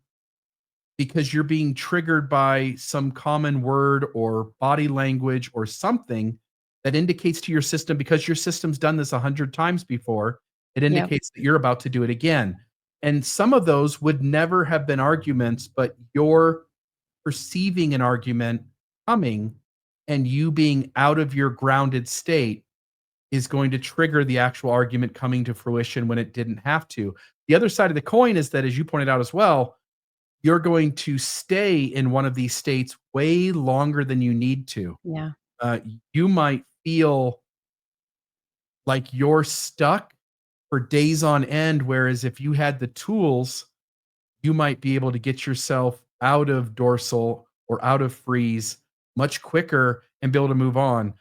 because you're being triggered by some common word or body language or something that indicates to your system, because your system's done this 100 times before, it indicates that you're about to do it again. And some of those would never have been arguments, but you're perceiving an argument coming, and you being out of your grounded state is going to trigger the actual argument coming to fruition when it didn't have to. The other side of the coin is that, as you pointed out as well, you're going to stay in one of these states way longer than you need to. Yeah. You might feel like you're stuck for days on end, whereas if you had the tools, you might be able to get yourself out of dorsal or out of freeze much quicker and be able to move on.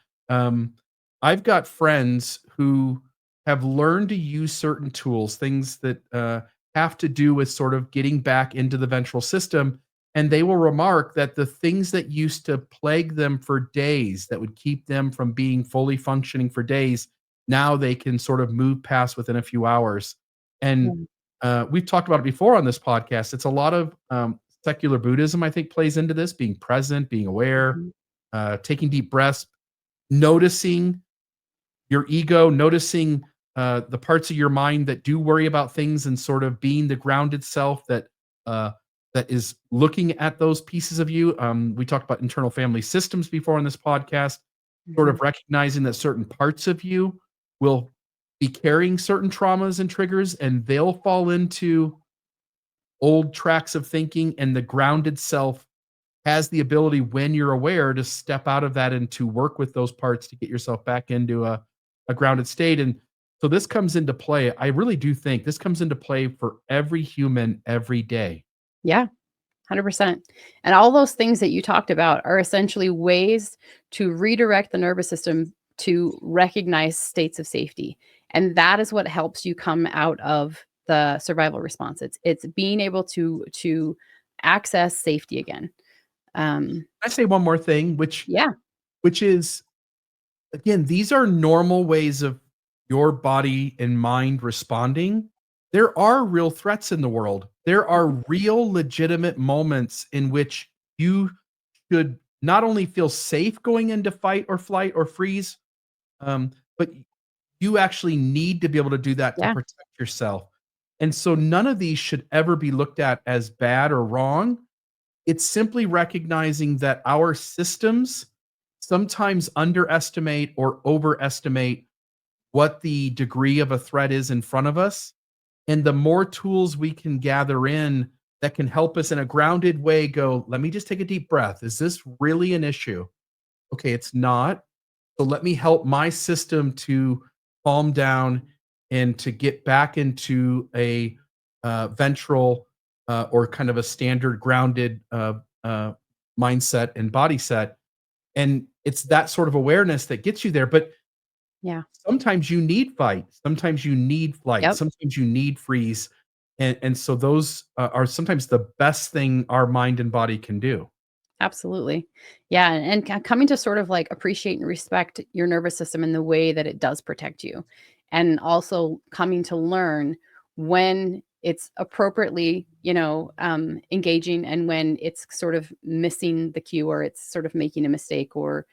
I've got friends who have learned to use certain tools, things that have to do with sort of getting back into the ventral system. And they will remark that the things that used to plague them for days, that would keep them from being fully functioning for days, now they can sort of move past within a few hours. And we've talked about it before on this podcast. It's a lot of secular Buddhism, I think, plays into this, being present, being aware, taking deep breaths, noticing your ego, noticing the parts of your mind that do worry about things, and sort of being the grounded self that is looking at those pieces of you. We talked about internal family systems before on this podcast, sort of recognizing that certain parts of you will be carrying certain traumas and triggers, and they'll fall into old tracks of thinking, and the grounded self has the ability, when you're aware, to step out of that and to work with those parts to get yourself back into a grounded state. And So this comes into play. I really do think this comes into play for every human every day. Yeah, 100%. And all those things that you talked about are essentially ways to redirect the nervous system to recognize states of safety. And that is what helps you come out of the survival response. It's being able to access safety again. I say one more thing, Yeah. which is, again, these are normal ways of your body and mind responding. There are real threats in the world. There are real legitimate moments in which you should not only feel safe going into fight or flight or freeze, but you actually need to be able to do that to Yeah. protect yourself. And so none of these should ever be looked at as bad or wrong. It's simply recognizing that our systems sometimes underestimate or overestimate what the degree of a threat is in front of us. And the more tools we can gather in that can help us in a grounded way go, let me just take a deep breath. Is this really an issue? Okay, it's not. So let me help my system to calm down and to get back into a ventral or kind of a standard grounded mindset and body set. And it's that sort of awareness that gets you there. But Yeah. sometimes you need fight, sometimes you need flight, Yep. sometimes you need freeze. And so those are sometimes the best thing our mind and body can do. Absolutely. Yeah, and coming to sort of like appreciate and respect your nervous system in the way that it does protect you. And also coming to learn when it's appropriately, engaging and when it's sort of missing the cue or it's sort of making a mistake or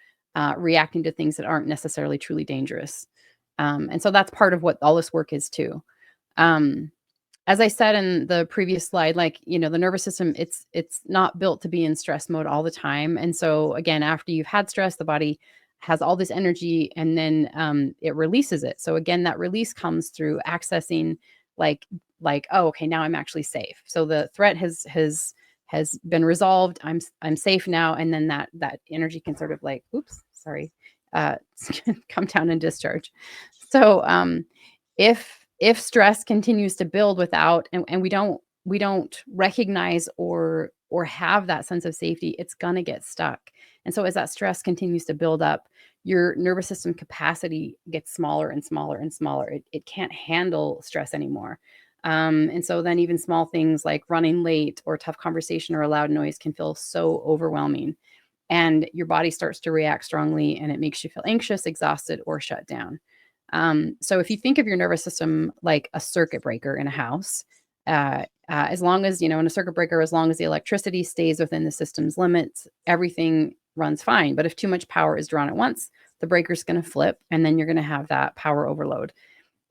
reacting to things that aren't necessarily truly dangerous. And so that's part of what all this work is too. Um, as I said in the previous slide, like, the nervous system, it's not built to be in stress mode all the time. And so again, after you've had stress, the body has all this energy and then it releases it. So again, that release comes through accessing like oh, okay, now I'm actually safe. So the threat has been resolved. I'm safe now. And then that energy can sort of like, oops, sorry, uh come down and discharge. So if stress continues to build without and we don't recognize or have that sense of safety, it's gonna get stuck. And so as that stress continues to build up, your nervous system capacity gets smaller and smaller and smaller. It can't handle stress anymore. And so then even small things like running late or tough conversation or a loud noise can feel so overwhelming. And your body starts to react strongly and it makes you feel anxious, exhausted, or shut down. So if you think of your nervous system like a circuit breaker in a house, as long as, in a circuit breaker, as long as the electricity stays within the system's limits, everything runs fine. But if too much power is drawn at once, the breaker's going to flip and then you're going to have that power overload.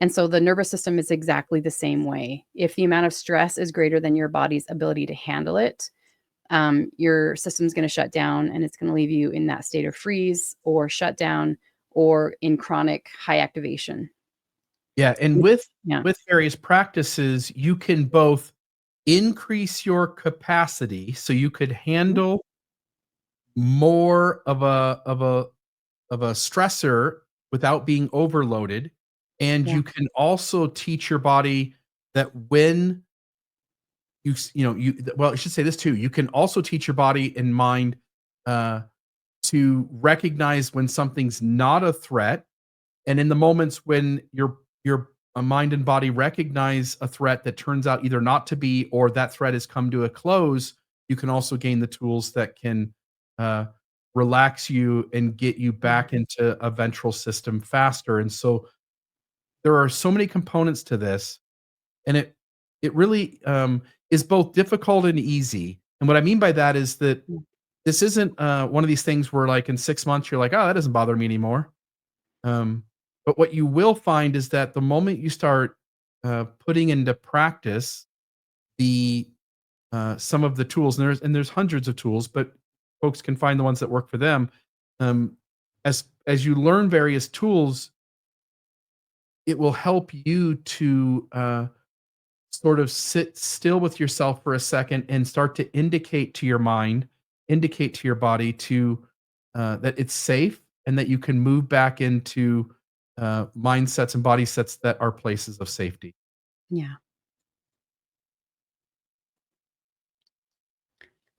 And so the nervous system is exactly the same way. If the amount of stress is greater than your body's ability to handle it, your system's going to shut down and it's going to leave you in that state of freeze or shutdown or in chronic high activation. Yeah, and Yeah. with various practices, you can both increase your capacity so you could Mhm. handle more of a stressor without being overloaded, and Yeah. you can also teach your body that when well, I should say this too, you can also teach your body and mind, uh, to recognize when something's not a threat, and in the moments when your mind and body recognize a threat that turns out either not to be or that threat has come to a close, you can also gain the tools that can, uh, relax you and get you Yeah. back into a ventral system faster, and so there are so many components to this, and it really, is both difficult and easy, and what I mean by that is that Mm. this isn't, one of these things where, like, in 6 months, you're like, "Oh, that doesn't bother me anymore." Um, but what you will find is that the moment you start, putting into practice the, some of the tools, and there's hundreds of tools, but folks can find the ones that work for them. Um, as you learn various tools, it will help you to, sort of sit still with yourself for a second and start to indicate to your mind, indicate to your body to, that it's safe and that you can move back into mindsets and body sets that are places of safety. Yeah.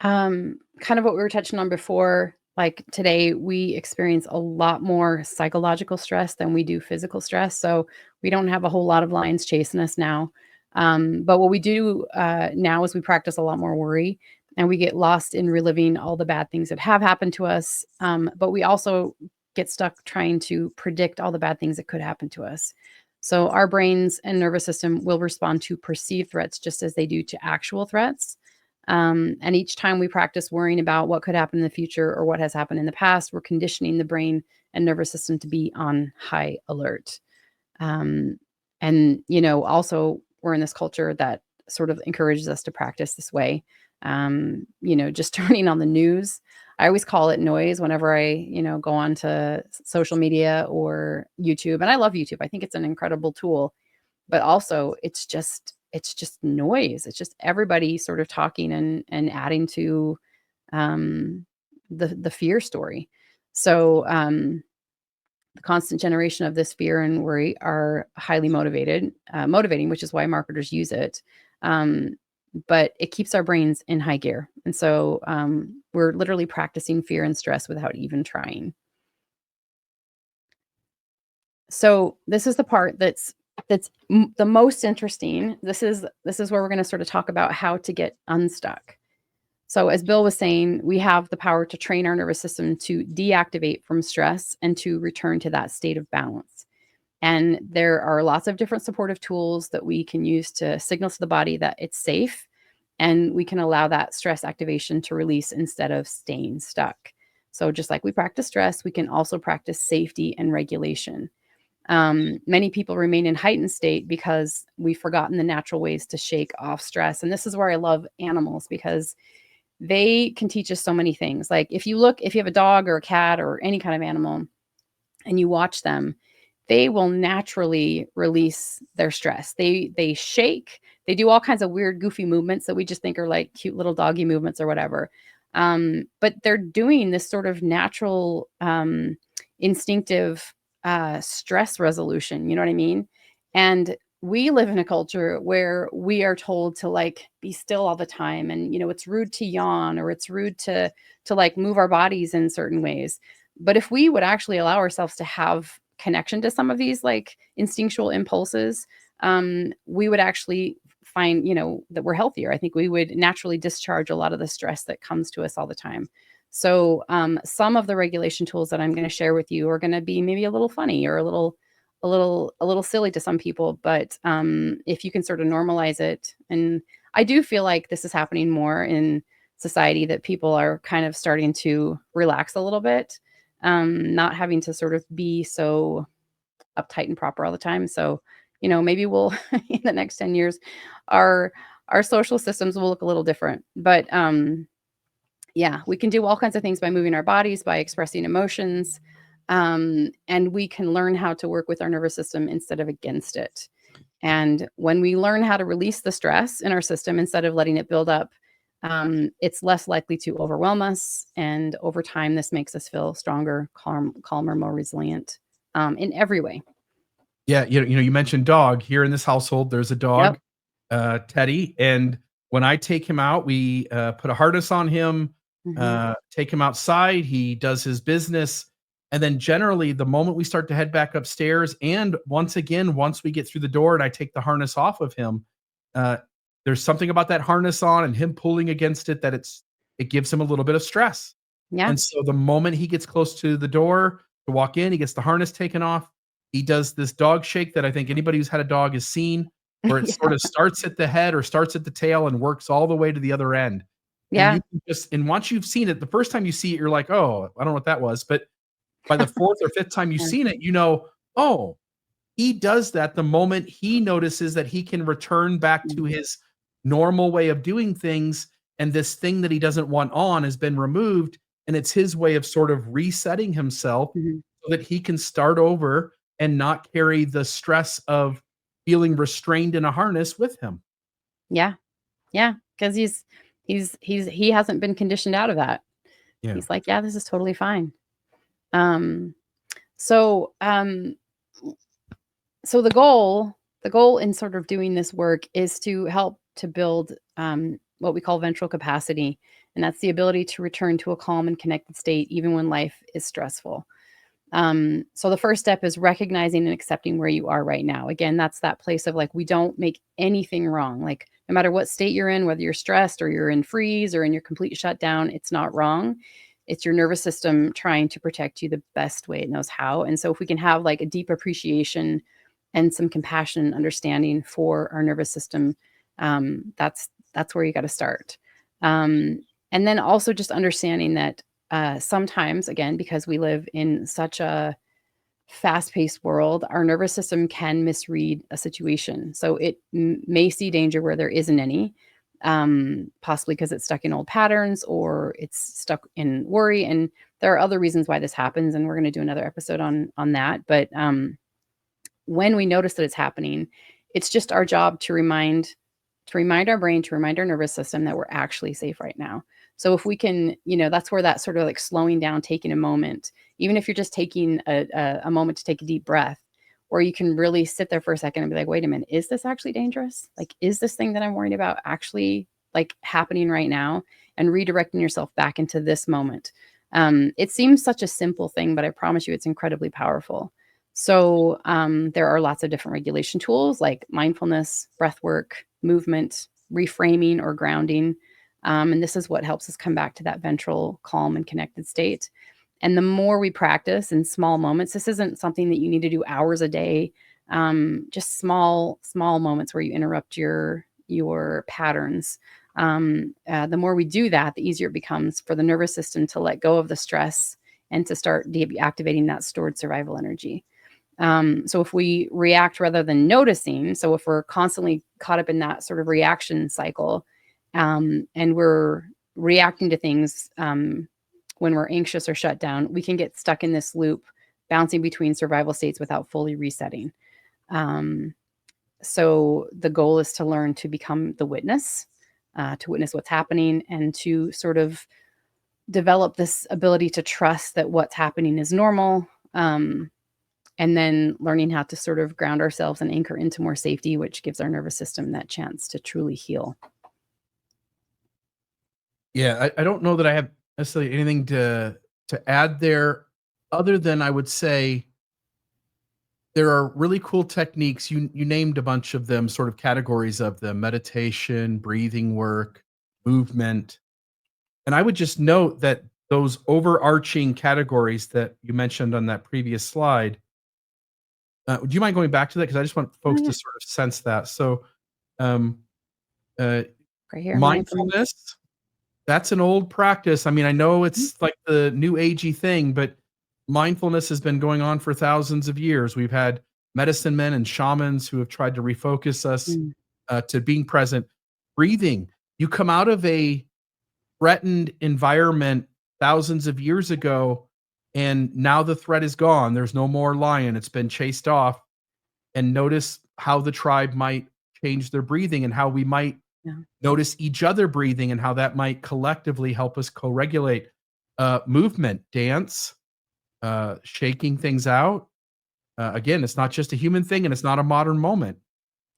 Kind of what we were touching on before, like today we experience a lot more psychological stress than we do physical stress. So we don't have a whole lot of lions chasing us now. But what we do now is we practice a lot more worry, and we get lost in reliving all the bad things that have happened to us. But we also get stuck trying to predict all the bad things that could happen to us. So our brains and nervous system will respond to perceived threats just as they do to actual threats. And each time we practice worrying about what could happen in the future or what has happened in the past, we're conditioning the brain and nervous system to be on high alert. Um, and, also we're in this culture that sort of encourages us to practice this way. Just turning on the news. I always call it noise whenever I, go on to social media or YouTube. And I love YouTube. I think it's an incredible tool, but also it's just noise. It's just everybody sort of talking and adding to the fear story. So the constant generation of this fear and worry are highly motivating, which is why marketers use it. But it keeps our brains in high gear. And so we're literally practicing fear and stress without even trying. So this is the part that's the most interesting. This is where we're going to sort of talk about how to get unstuck. So as Bill was saying, we have the power to train our nervous system to deactivate from stress and to return to that state of balance. And there are lots of different supportive tools that we can use to signal to the body that it's safe, and we can allow that stress activation to release instead of staying stuck. So just like we practice stress, we can also practice safety and regulation. Many people remain in heightened state because we've forgotten the natural ways to shake off stress. And this is where I love animals, because they can teach us so many things. Like if you have a dog or a cat or any kind of animal and you watch them, they will naturally release their stress. They shake, they do all kinds of weird, goofy movements that we just think are like cute little doggy movements or whatever. But they're doing this sort of natural, instinctive stress resolution. You know what I mean? And we live in a culture where we are told to like be still all the time. And, it's rude to yawn, or it's rude to like move our bodies in certain ways. But if we would actually allow ourselves to have connection to some of these like instinctual impulses, we would actually find, that we're healthier. I think we would naturally discharge a lot of the stress that comes to us all the time. So some of the regulation tools that I'm going to share with you are going to be maybe a little funny or a little silly to some people, but if you can sort of normalize it. And I do feel like this is happening more in society, that people are kind of starting to relax a little bit, not having to sort of be so uptight and proper all the time. So, maybe we'll in the next 10 years, our social systems will look a little different. But yeah, we can do all kinds of things by moving our bodies, by expressing emotions. And we can learn how to work with our nervous system instead of against it. And when we learn how to release the stress in our system instead of letting it build up, it's less likely to overwhelm us. And over time, this makes us feel stronger, calmer, more resilient in every way. Yeah, you mentioned dog. Here in this household, there's a dog, Teddy, and when I take him out, we put a harness on him, take him outside. He does his business. And then generally the moment we start to head back upstairs, and once we get through the door and I take the harness off of him, there's something about that harness on and him pulling against it that it gives him a little bit of stress. Yeah. And so the moment he gets close to the door to walk in, he gets the harness taken off. He does this dog shake that I think anybody who's had a dog has seen, where it sort of starts at the head or starts at the tail and works all the way to the other end. Yeah. And once you've seen it, the first time you see it, you're like, oh, I don't know what that was. But by the fourth or fifth time you've seen it, oh, he does that the moment he notices that he can return back to his normal way of doing things. And this thing that he doesn't want on has been removed. And it's his way of sort of resetting himself so that he can start over and not carry the stress of feeling restrained in a harness with him. Yeah. Yeah. Because he hasn't been conditioned out of that. Yeah. He's like, yeah, this is totally fine. So So the goal in sort of doing this work is to help to build what we call ventral capacity, and that's the ability to return to a calm and connected state even when life is stressful. So the first step is recognizing and accepting where you are right now. Again, that's that place of like, we don't make anything wrong. Like, no matter what state you're in, whether you're stressed or you're in freeze or in your complete shutdown, it's not wrong. It's your nervous system trying to protect you the best way it knows how. And so if we can have like a deep appreciation and some compassion and understanding for our nervous system, that's where you got to start. And then also just understanding that sometimes, again, because we live in such a fast-paced world, our nervous system can misread a situation. So it may see danger where there isn't any, possibly because it's stuck in old patterns or it's stuck in worry. And there are other reasons why this happens, and we're going to do another episode on that. But when we notice that it's happening, it's just our job to remind our brain, to remind our nervous system that we're actually safe right now. So if we can, that's where that sort of like slowing down, taking a moment, even if you're just taking a moment to take a deep breath, or you can really sit there for a second and be like, wait a minute, is this actually dangerous? Like, is this thing that I'm worried about actually like happening right now? And redirecting yourself back into this moment. It seems such a simple thing, but I promise you it's incredibly powerful. So there are lots of different regulation tools like mindfulness, breath work, movement, reframing or grounding. And this is what helps us come back to that ventral, calm, and connected state. And the more we practice in small moments, this isn't something that you need to do hours a day. Just small moments where you interrupt your patterns. The more we do that, the easier it becomes for the nervous system to let go of the stress and to start deactivating that stored survival energy. So if we react rather than noticing, so if we're constantly caught up in that sort of reaction cycle, and we're reacting to things when we're anxious or shut down, we can get stuck in this loop, bouncing between survival states without fully resetting. So the goal is to learn to become the witness, to witness what's happening, and to sort of develop this ability to trust that what's happening is normal. And then learning how to sort of ground ourselves and anchor into more safety, which gives our nervous system that chance to truly heal. Yeah, I don't know that I have necessarily anything to add there, other than I would say there are really cool techniques. You named a bunch of them, sort of categories of them: meditation, breathing work, movement. And I would just note that those overarching categories that you mentioned on that previous slide, would you mind going back to that? Because I just want folks Yeah. to sort of sense that. So, um, uh, Right here. mindfulness, that's an old practice. I mean, I know it's like the new agey thing, but mindfulness has been going on for thousands of years. We've had medicine men and shamans who have tried to refocus us Mm. to being present. Breathing. You come out of a threatened environment thousands of years ago, and now the threat is gone. There's no more lion. It's been chased off. And notice how the tribe might change their breathing, and how we might Yeah. notice each other breathing, and how that might collectively help us co-regulate. Movement, dance, shaking things out. Again, it's not just a human thing, and it's not a modern moment.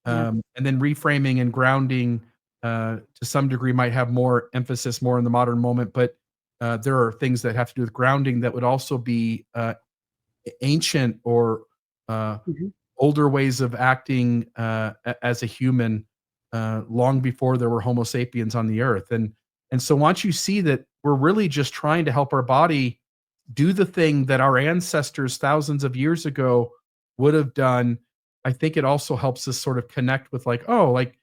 Yeah. And then reframing and grounding, to some degree, might have more emphasis more in the modern moment, but there are things that have to do with grounding that would also be ancient or Mhm. older ways of acting as a human, long before there were Homo sapiens on the earth. And so once you see that we're really just trying to help our body do the thing that our ancestors thousands of years ago would have done, I think it also helps us sort of connect with like, oh, like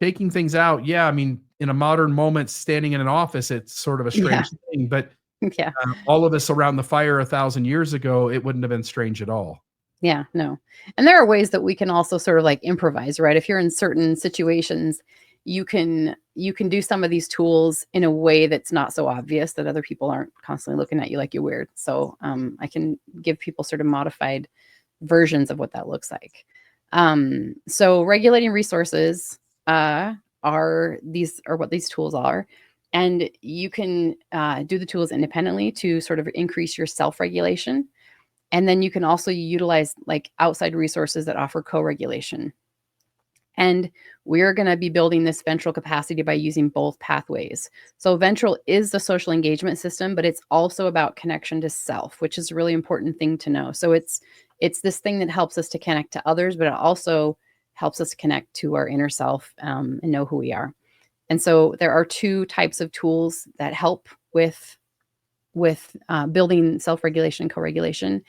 taking things out. Yeah, I mean, in a modern moment, standing in an office, it's sort of a Yeah. strange thing, but Yeah. all of us around the fire 1,000 years ago, it wouldn't have been strange at all. Yeah, no. And there are ways that we can also sort of like improvise, right? If you're in certain situations, you can do some of these tools in a way that's not so obvious that other people aren't constantly looking at you like you're weird. So I can give people sort of modified versions of what that looks like. So regulating resources are what these tools are. And you can do the tools independently to sort of increase your self-regulation. And then you can also utilize like outside resources that offer co-regulation. And we're going to be building this ventral capacity by using both pathways. So ventral is the social engagement system, but it's also about connection to self, which is a really important thing to know. So it's this thing that helps us to connect to others, but it also helps us connect to our inner self, and know who we are. And so there are two types of tools that help with building self-regulation and co-regulation.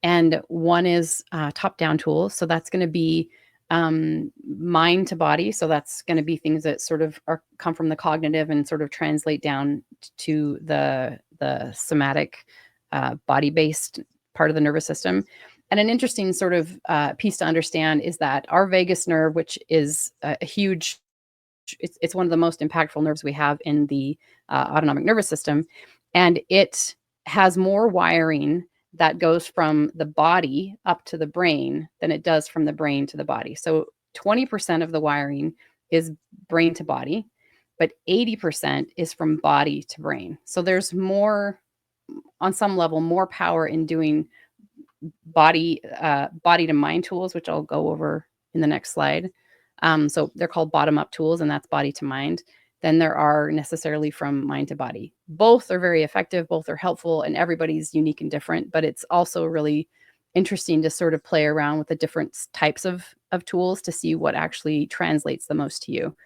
And one is top-down tools. So that's going to be mind to body. So that's going to be things that sort of come from the cognitive and sort of translate down to the somatic, body-based part of the nervous system. And an interesting sort of piece to understand is that our vagus nerve, which is a huge, it's one of the most impactful nerves we have in the autonomic nervous system, and it has more wiring that goes from the body up to the brain than it does from the brain to the body. So 20% of the wiring is brain to body, but 80% is from body to brain. So there's more, on some level, more power in doing body to mind tools, which I'll go over in the next slide. So they're called bottom-up tools, and that's body to mind, than there are necessarily from mind to body. Both are very effective, both are helpful, and everybody's unique and different, but it's also really interesting to sort of play around with the different types of tools to see what actually translates the most to you.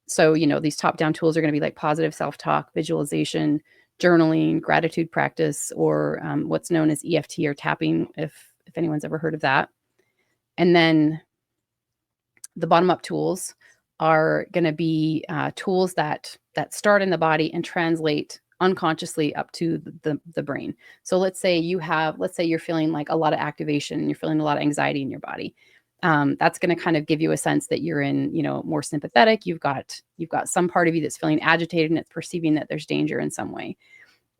So, these top-down tools are going to be like positive self-talk, visualization, journaling, gratitude practice, or what's known as EFT or tapping, if anyone's ever heard of that. And then the bottom-up tools are going to be tools that start in the body and translate unconsciously up to the brain. So let's say you're feeling like a lot of activation and you're feeling a lot of anxiety in your body. That's going to kind of give you a sense that you're in, more sympathetic. You've got some part of you that's feeling agitated and it's perceiving that there's danger in some way.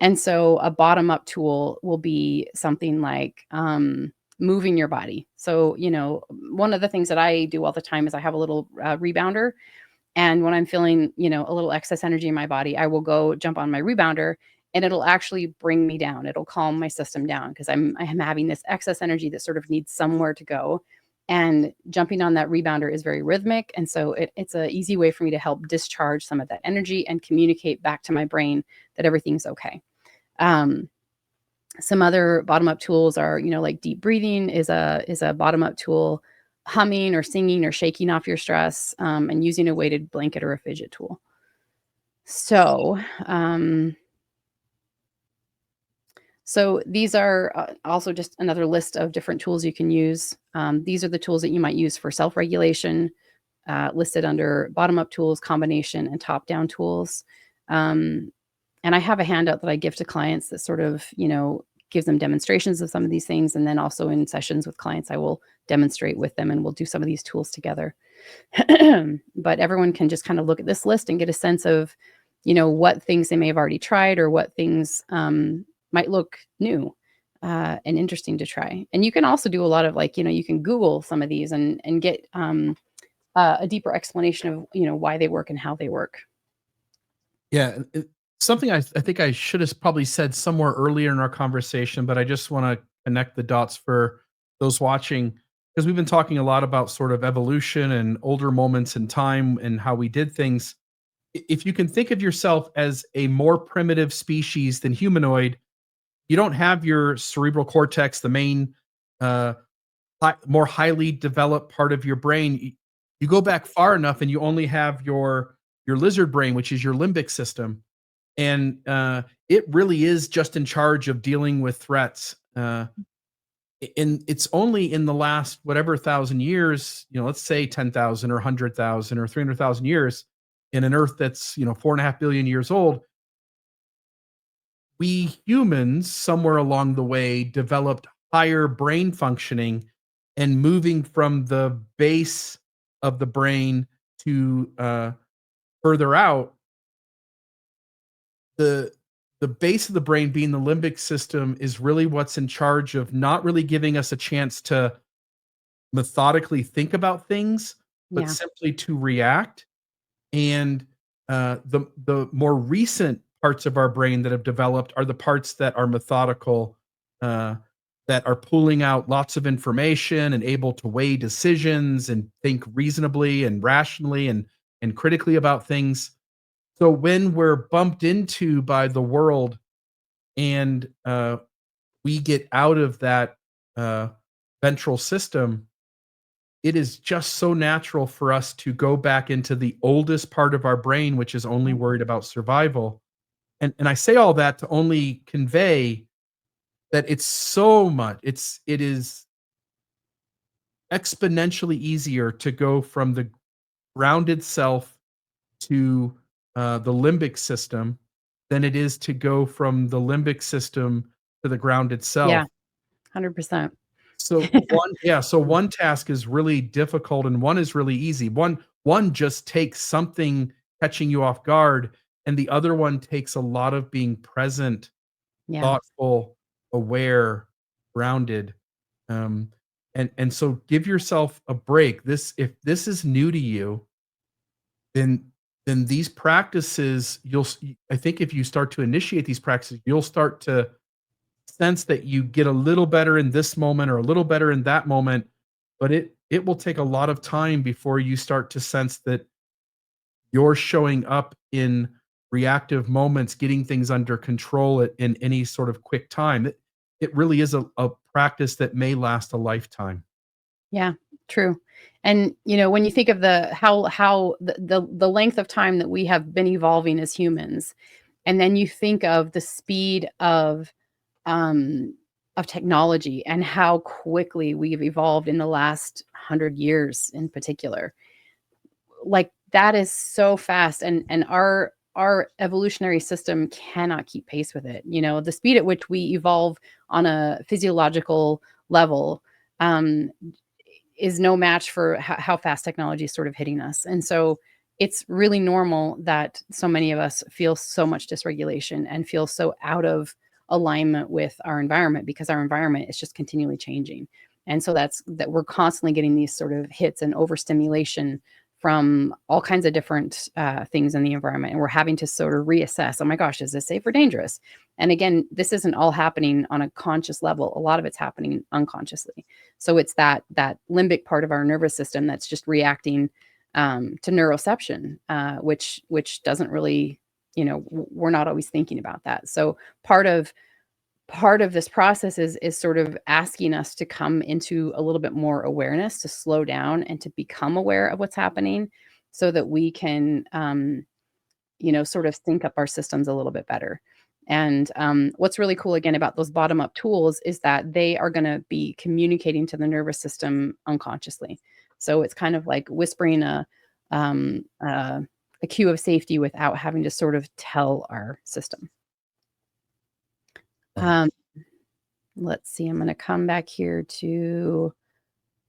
And so a bottom-up tool will be something like moving your body. So, one of the things that I do all the time is I have a little rebounder. And when I'm feeling, a little excess energy in my body, I will go jump on my rebounder and it'll actually bring me down. It'll calm my system down because I'm having this excess energy that sort of needs somewhere to go. And jumping on that rebounder is very rhythmic. And so it's an easy way for me to help discharge some of that energy and communicate back to my brain that everything's okay. Some other bottom-up tools are, like deep breathing is a bottom-up tool, humming or singing or shaking off your stress, and using a weighted blanket or a fidget tool. So, so these are also just another list of different tools you can use. These are the tools that you might use for self-regulation, listed under bottom-up tools, combination, and top-down tools. And I have a handout that I give to clients that sort of, gives them demonstrations of some of these things. And then also in sessions with clients, I will demonstrate with them and we'll do some of these tools together. But everyone can just kind of look at this list and get a sense of, what things they may have already tried or what things might look new and interesting to try. And you can also do a lot of you can Google some of these and get a deeper explanation of, why they work and how they work. Yeah. Something I think I should have probably said somewhere earlier in our conversation, but I just want to connect the dots for those watching, because we've been talking a lot about sort of evolution and older moments in time and how we did things. If you can think of yourself as a more primitive species than humanoid, you don't have your cerebral cortex, the main, more highly developed part of your brain. You go back far enough and you only have your lizard brain, which is your limbic system. And it really is just in charge of dealing with threats. And it's only in the last, whatever 1,000 years, let's say 10,000 or 100,000 or 300,000 years in an Earth that's, 4.5 billion years old, we humans somewhere along the way developed higher brain functioning and moving from the base of the brain to further out. The base of the brain being the limbic system is really what's in charge of not really giving us a chance to methodically think about things, but simply to react. And the more recent parts of our brain that have developed are the parts that are methodical, that are pulling out lots of information and able to weigh decisions and think reasonably and rationally and critically about things. So when we're bumped into by the world and we get out of that uh, ventral system, it is just so natural for us to go back into the oldest part of our brain, which is only worried about survival. And I say all that to only convey that it's so much, it is exponentially easier to go from the grounded self to the limbic system than it is to go from the limbic system to the grounded self. Yeah, 100%. So one task is really difficult and one is really easy. One just takes something catching you off guard, and the other one takes a lot of being present, Yeah. thoughtful, aware, grounded. Um, and so give yourself a break. If this is new to you, then these practices, I think if you start to initiate these practices, you'll start to sense that you get a little better in this moment or a little better in that moment, but it will take a lot of time before you start to sense that you're showing up in reactive moments, getting things under control in any sort of quick time. It really is a practice that may last a lifetime. Yeah, true. And when you think of the length of time that we have been evolving as humans, and then you think of the speed of technology and how quickly we've evolved in the last 100 years in particular, like that is so fast, and our evolutionary system cannot keep pace with it. The speed at which we evolve on a physiological level is no match for how fast technology is sort of hitting us. And so it's really normal that so many of us feel so much dysregulation and feel so out of alignment with our environment, because our environment is just continually changing. And so that we're constantly getting these sort of hits and overstimulation from all kinds of different things in the environment. And we're having to sort of reassess, oh my gosh, is this safe or dangerous? And again, this isn't all happening on a conscious level. A lot of it's happening unconsciously. So it's that limbic part of our nervous system that's just reacting to neuroception, which doesn't really, we're not always thinking about that. So part of this process is sort of asking us to come into a little bit more awareness, to slow down and to become aware of what's happening, so that we can, sort of sync up our systems a little bit better. And what's really cool, again, about those bottom-up tools is that they are going to be communicating to the nervous system unconsciously. So it's kind of like whispering a cue of safety without having to sort of tell our system. Let's see, I'm going to come back here to,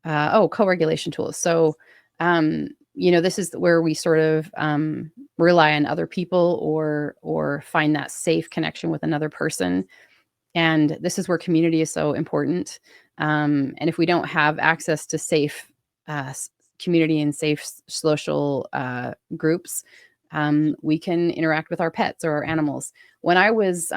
co-regulation tools. So, this is where we sort of rely on other people or find that safe connection with another person. And this is where community is so important. And if we don't have access to safe community and safe social groups, we can interact with our pets or our animals. When I was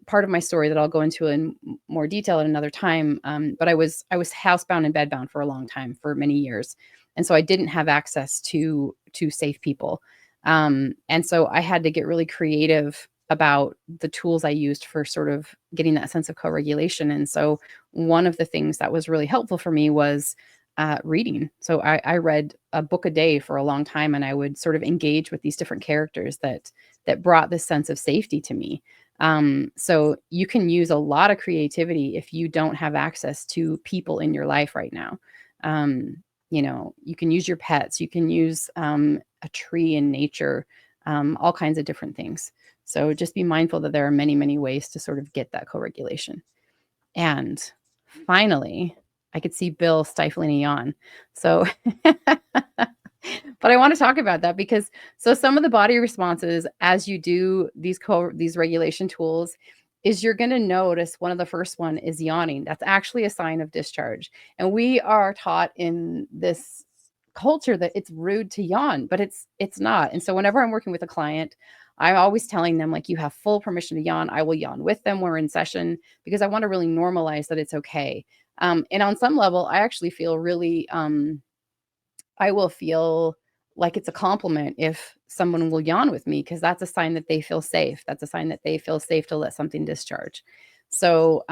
part of my story that I'll go into in more detail at another time, but I was housebound and bedbound for a long time, for many years, and so I didn't have access to safe people, and so I had to get really creative about the tools I used for sort of getting that sense of co-regulation. And so one of the things that was really helpful for me was reading. So I read a book a day for a long time, and I would sort of engage with these different characters that brought this sense of safety to me. So you can use a lot of creativity if you don't have access to people in your life right now. You can use your pets, you can use a tree in nature, all kinds of different things. So just be mindful that there are many, many ways to sort of get that co-regulation. And finally, I could see Bill stifling a yawn. So, but I want to talk about that because some of the body responses as you do these regulation tools is you're going to notice one of the first one is yawning. That's actually a sign of discharge. And we are taught in this culture that it's rude to yawn, but it's not. And so whenever I'm working with a client, I'm always telling them, like, you have full permission to yawn. I will yawn with them. We're in session because I want to really normalize that it's okay. And on some level, I actually feel really, I will feel like it's a compliment if someone will yawn with me, because that's a sign that they feel safe. That's a sign that they feel safe to let something discharge. So,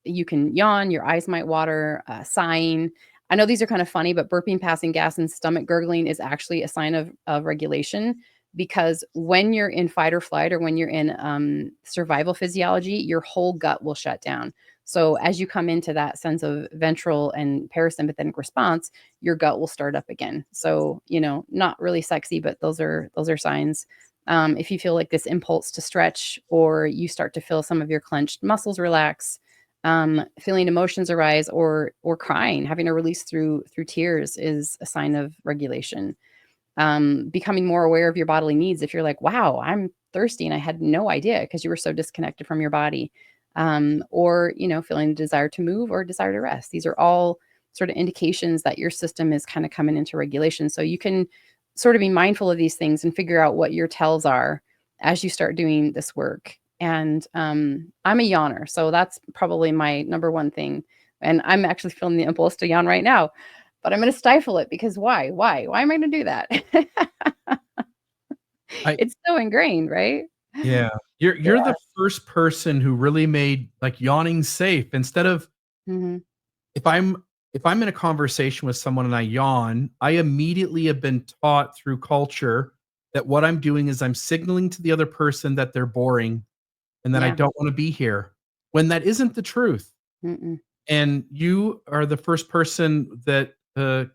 you can yawn, your eyes might water, sighing. I know these are kind of funny, but burping, passing gas, and stomach gurgling is actually a sign of regulation, because when you're in fight or flight, or when you're in survival physiology, your whole gut will shut down. So as you come into that sense of ventral and parasympathetic response, your gut will start up again. So, not really sexy, but those are signs. If you feel like this impulse to stretch, or you start to feel some of your clenched muscles relax, feeling emotions arise, or crying, having a release through tears, is a sign of regulation. Becoming more aware of your bodily needs. If you're like, wow, I'm thirsty and I had no idea, because you were so disconnected from your body. Or, feeling a desire to move or desire to rest. These are all sort of indications that your system is kind of coming into regulation. So you can sort of be mindful of these things and figure out what your tells are as you start doing this work. And I'm a yawner, so that's probably my number one thing. And I'm actually feeling the impulse to yawn right now, but I'm going to stifle it, because why? Why am I going to do that? It's so ingrained, right? Yeah. You're the first person who really made, like, yawning safe. Instead of, Mhm. if I'm in a conversation with someone and I yawn, I immediately have been taught through culture that what I'm doing is I'm signaling to the other person that they're boring and that I Yeah. don't want to be here, when that isn't the truth. Mm-mm. And you are the first person that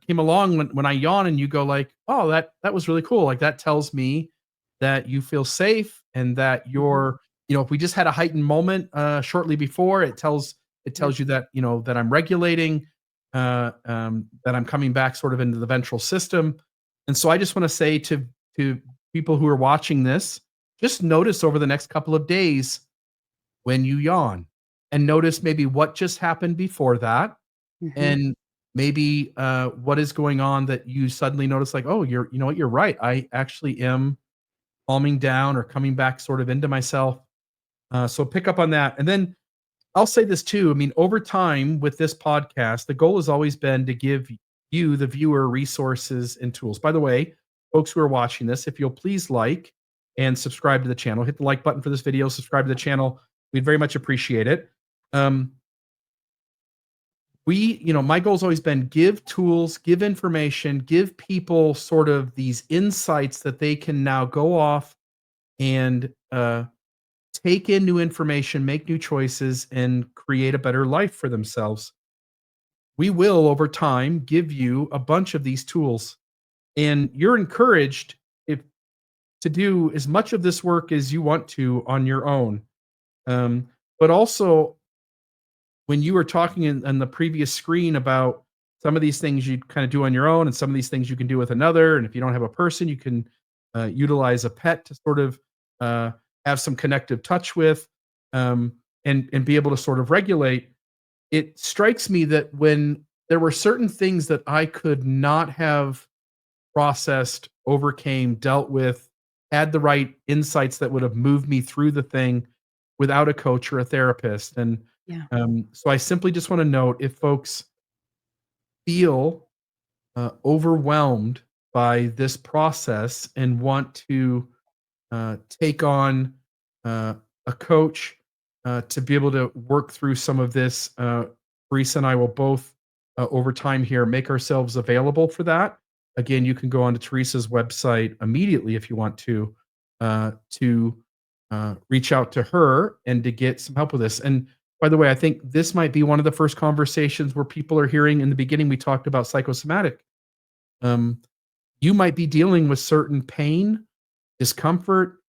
came along when I yawn, and you go like, "Oh, that was really cool." Like, that tells me that you feel safe, and that Mhm. you're, if we just had a heightened moment shortly before, Yeah. it tells you that, that I'm regulating, that I'm coming back sort of into the ventral system. And so I just want to say to people who are watching this, just notice over the next couple of days when you yawn, and notice maybe what just happened before that, Mhm. and maybe what is going on that you suddenly notice, like, oh, you know what, you're right, I actually am calming down or coming back sort of into myself. So pick up on that. And then I'll say this too. I mean, over time with this podcast, the goal has always been to give you, the viewer, resources and tools. By the way, folks who are watching this, if you'll please like and subscribe to the channel, hit the like button for this video, subscribe to the channel. We'd very much appreciate it. Um, my goal's always been give tools, give information, give people sort of these insights that they can now go off and take in new information, make new choices, and create a better life for themselves. We will, over time, give you a bunch of these tools, and you're encouraged, if to do as much of this work as you want to on your own. But also, when you were talking in the previous screen about some of these things you kind of do on your own, and some of these things you can do with another, and if you don't have a person, you can utilize a pet to sort of uh, have some connective touch with, um, and be able to sort of regulate. It strikes me that when there were certain things that I could not have processed, overcame, dealt with, had the right insights that would have moved me through the thing without a coach or a therapist. And Yeah. so I simply just want to note, if folks feel overwhelmed by this process and want to take on a coach to be able to work through some of this, Teresa and I will both, over time here, make ourselves available for that. Again, you can go onto Teresa's website immediately if you want to reach out to her and to get some help with this. And by the way, I think this might be one of the first conversations where people are hearing. In the beginning, we talked about psychosomatic. Um, you might be dealing with certain pain, discomfort,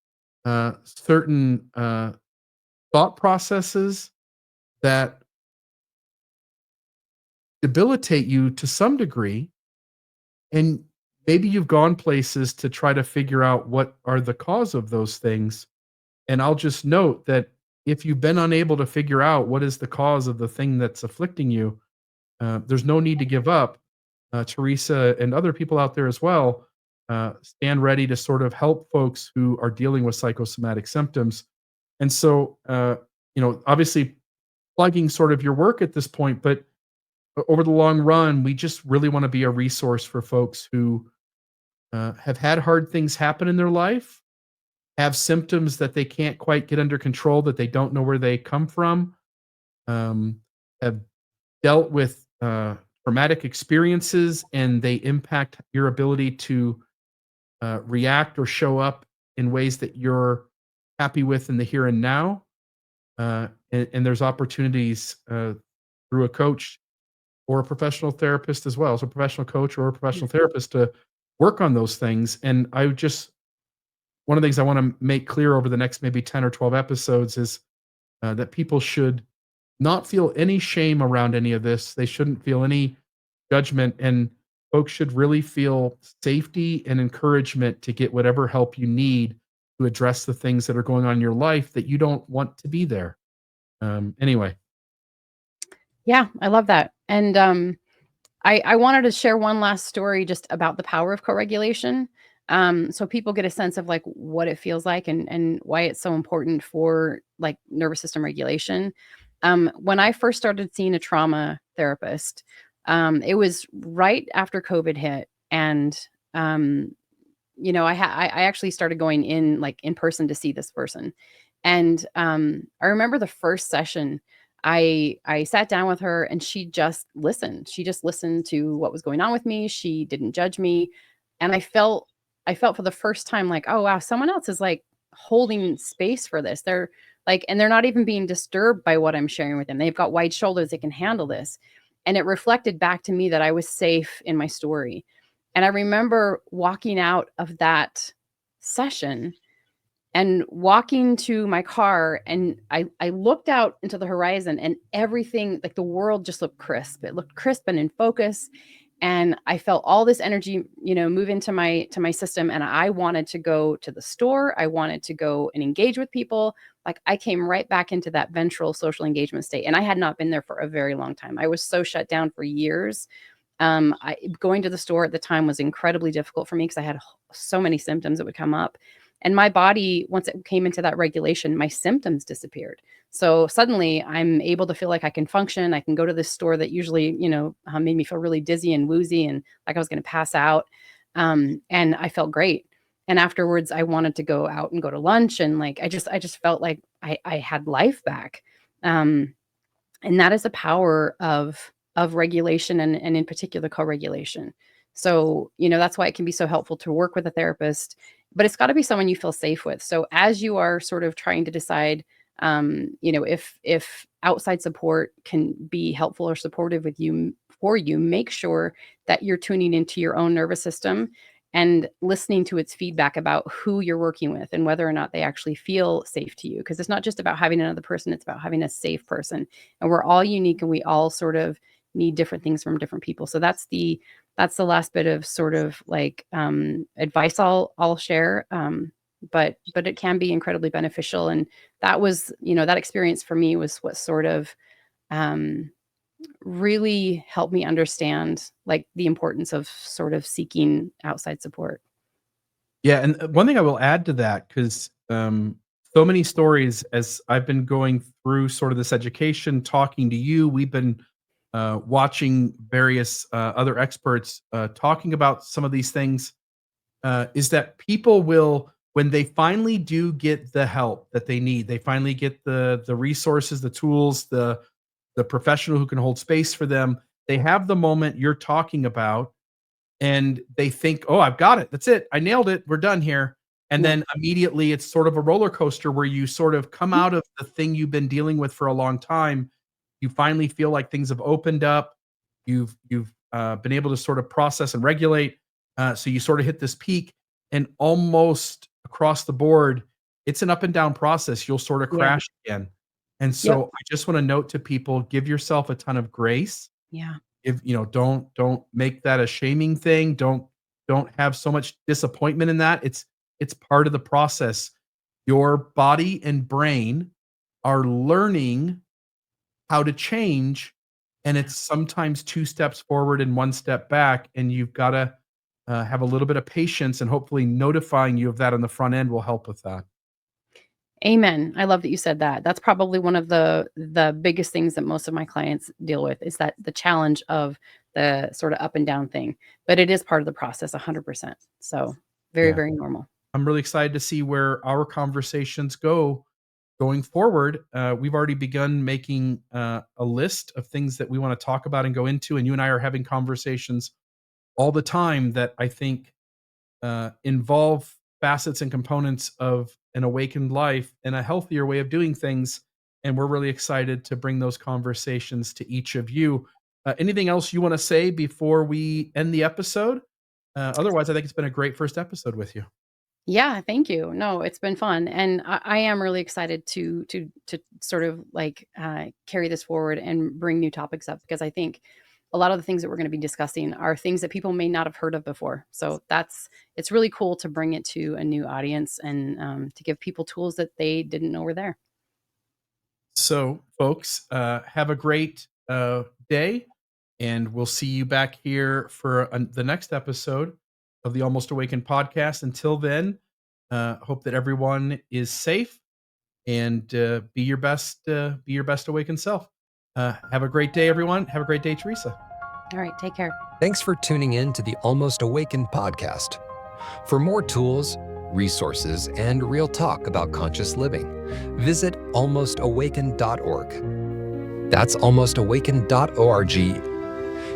certain thought processes that debilitate you to some degree. And maybe you've gone places to try to figure out what are the cause of those things. And I'll just note that if you've been unable to figure out what is the cause of the thing that's afflicting you, there's no need to give up. Teresa and other people out there as well, stand ready to sort of help folks who are dealing with psychosomatic symptoms. And so, obviously plugging sort of your work at this point, but over the long run, we just really want to be a resource for folks who have had hard things happen in their life, have symptoms that they can't quite get under control, that they don't know where they come from, have dealt with traumatic experiences, and they impact your ability to react or show up in ways that you're happy with in the here and now. And there's opportunities through a coach or a professional therapist as well. So, a professional coach or a professional therapist to work on those things. And one of the things I want to make clear over the next maybe 10 or 12 episodes is that people should not feel any shame around any of this. They shouldn't feel any judgment. And folks should really feel safety and encouragement to get whatever help you need to address the things that are going on in your life that you don't want to be there. Anyway. Yeah, I love that. And I wanted to share one last story just about the power of co-regulation. So people get a sense of like what it feels like and why it's so important for like nervous system regulation. When I first started seeing a trauma therapist, it was right after COVID hit. And, I actually started going in person to see this person. And I remember the first session, I sat down with her and she just listened. She just listened to what was going on with me. She didn't judge me. And I felt for the first time like, oh wow, someone else is like holding space for this. They're like, and they're not even being disturbed by what I'm sharing with them. They've got wide shoulders. They can handle this. And it reflected back to me that I was safe in my story. And I remember walking out of that session and walking to my car, and I looked out into the horizon and everything, like the world just looked crisp. It looked crisp and in focus. And I felt all this energy, move into my system. And I wanted to go to the store. I wanted to go and engage with people. Like I came right back into that ventral social engagement state. And I had not been there for a very long time. I was so shut down for years. Going to the store at the time was incredibly difficult for me because I had so many symptoms that would come up. And my body, once it came into that regulation, my symptoms disappeared. So suddenly I'm able to feel like I can function. I can go to this store that usually, made me feel really dizzy and woozy and like I was going to pass out. And I felt great. And afterwards I wanted to go out and go to lunch. And like, I just felt like I had life back. And that is the power of regulation and in particular co-regulation. So, that's why it can be so helpful to work with a therapist, but it's got to be someone you feel safe with. So as you are sort of trying to decide, if outside support can be helpful or supportive for you, make sure that you're tuning into your own nervous system and listening to its feedback about who you're working with and whether or not they actually feel safe to you. Because it's not just about having another person, it's about having a safe person. And we're all unique and we all sort of need different things from different people. So that's the last bit of sort of like advice I'll share. But it can be incredibly beneficial. And that was, that experience for me was what sort of really helped me understand like the importance of sort of seeking outside support. Yeah, and one thing I will add to that, because so many stories as I've been going through sort of this education, talking to you, we've been watching various other experts talking about some of these things, is that people will, when they finally do get the help that they need, they finally get the resources, the tools, the professional who can hold space for them, they have the moment you're talking about, and they think, "Oh, I've got it. That's it. I nailed it. We're done here." And Yeah. then immediately it's sort of a roller coaster where you sort of come out of the thing you've been dealing with for a long time. You finally feel like things have opened up. You've been able to sort of process and regulate. So you sort of hit this peak, and almost across the board, it's an up and down process. You'll sort of Yeah. crash again. And Yep. so I just want to note to people, give yourself a ton of grace. Yeah. If don't make that a shaming thing. Don't have so much disappointment in that. It's part of the process. Your body and brain are learning how to change, and it's sometimes two steps forward and one step back, and you've got to have a little bit of patience, and hopefully notifying you of that on the front end will help with that. Amen. I love that you said that. That's probably one of the biggest things that most of my clients deal with, is that the challenge of the sort of up and down thing. But it is part of the process 100%. So very, Yeah. very normal. I'm really excited to see where our conversations go going forward. We've already begun making a list of things that we want to talk about and go into, and you and I are having conversations all the time that I think involve facets and components of an awakened life and a healthier way of doing things. And we're really excited to bring those conversations to each of you. Anything else you want to say before we end the episode? Otherwise, I think it's been a great first episode with you. Yeah, thank you. No, it's been fun, and I am really excited to sort of like carry this forward and bring new topics up, because I think a lot of the things that we're going to be discussing are things that people may not have heard of before. So it's really cool to bring it to a new audience, and to give people tools that they didn't know were there. So, folks, have a great day, and we'll see you back here for the next episode of the Almost Awakened podcast. Until then, hope that everyone is safe, and be your best awakened self. Have a great day, everyone. Have a great day, Teresa. All right, take care. Thanks for tuning in to the Almost Awakened podcast. For more tools, resources, and real talk about conscious living, visit almostawakened.org. That's almostawakened.org,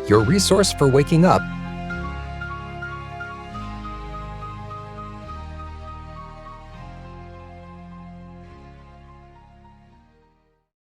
your resource for waking up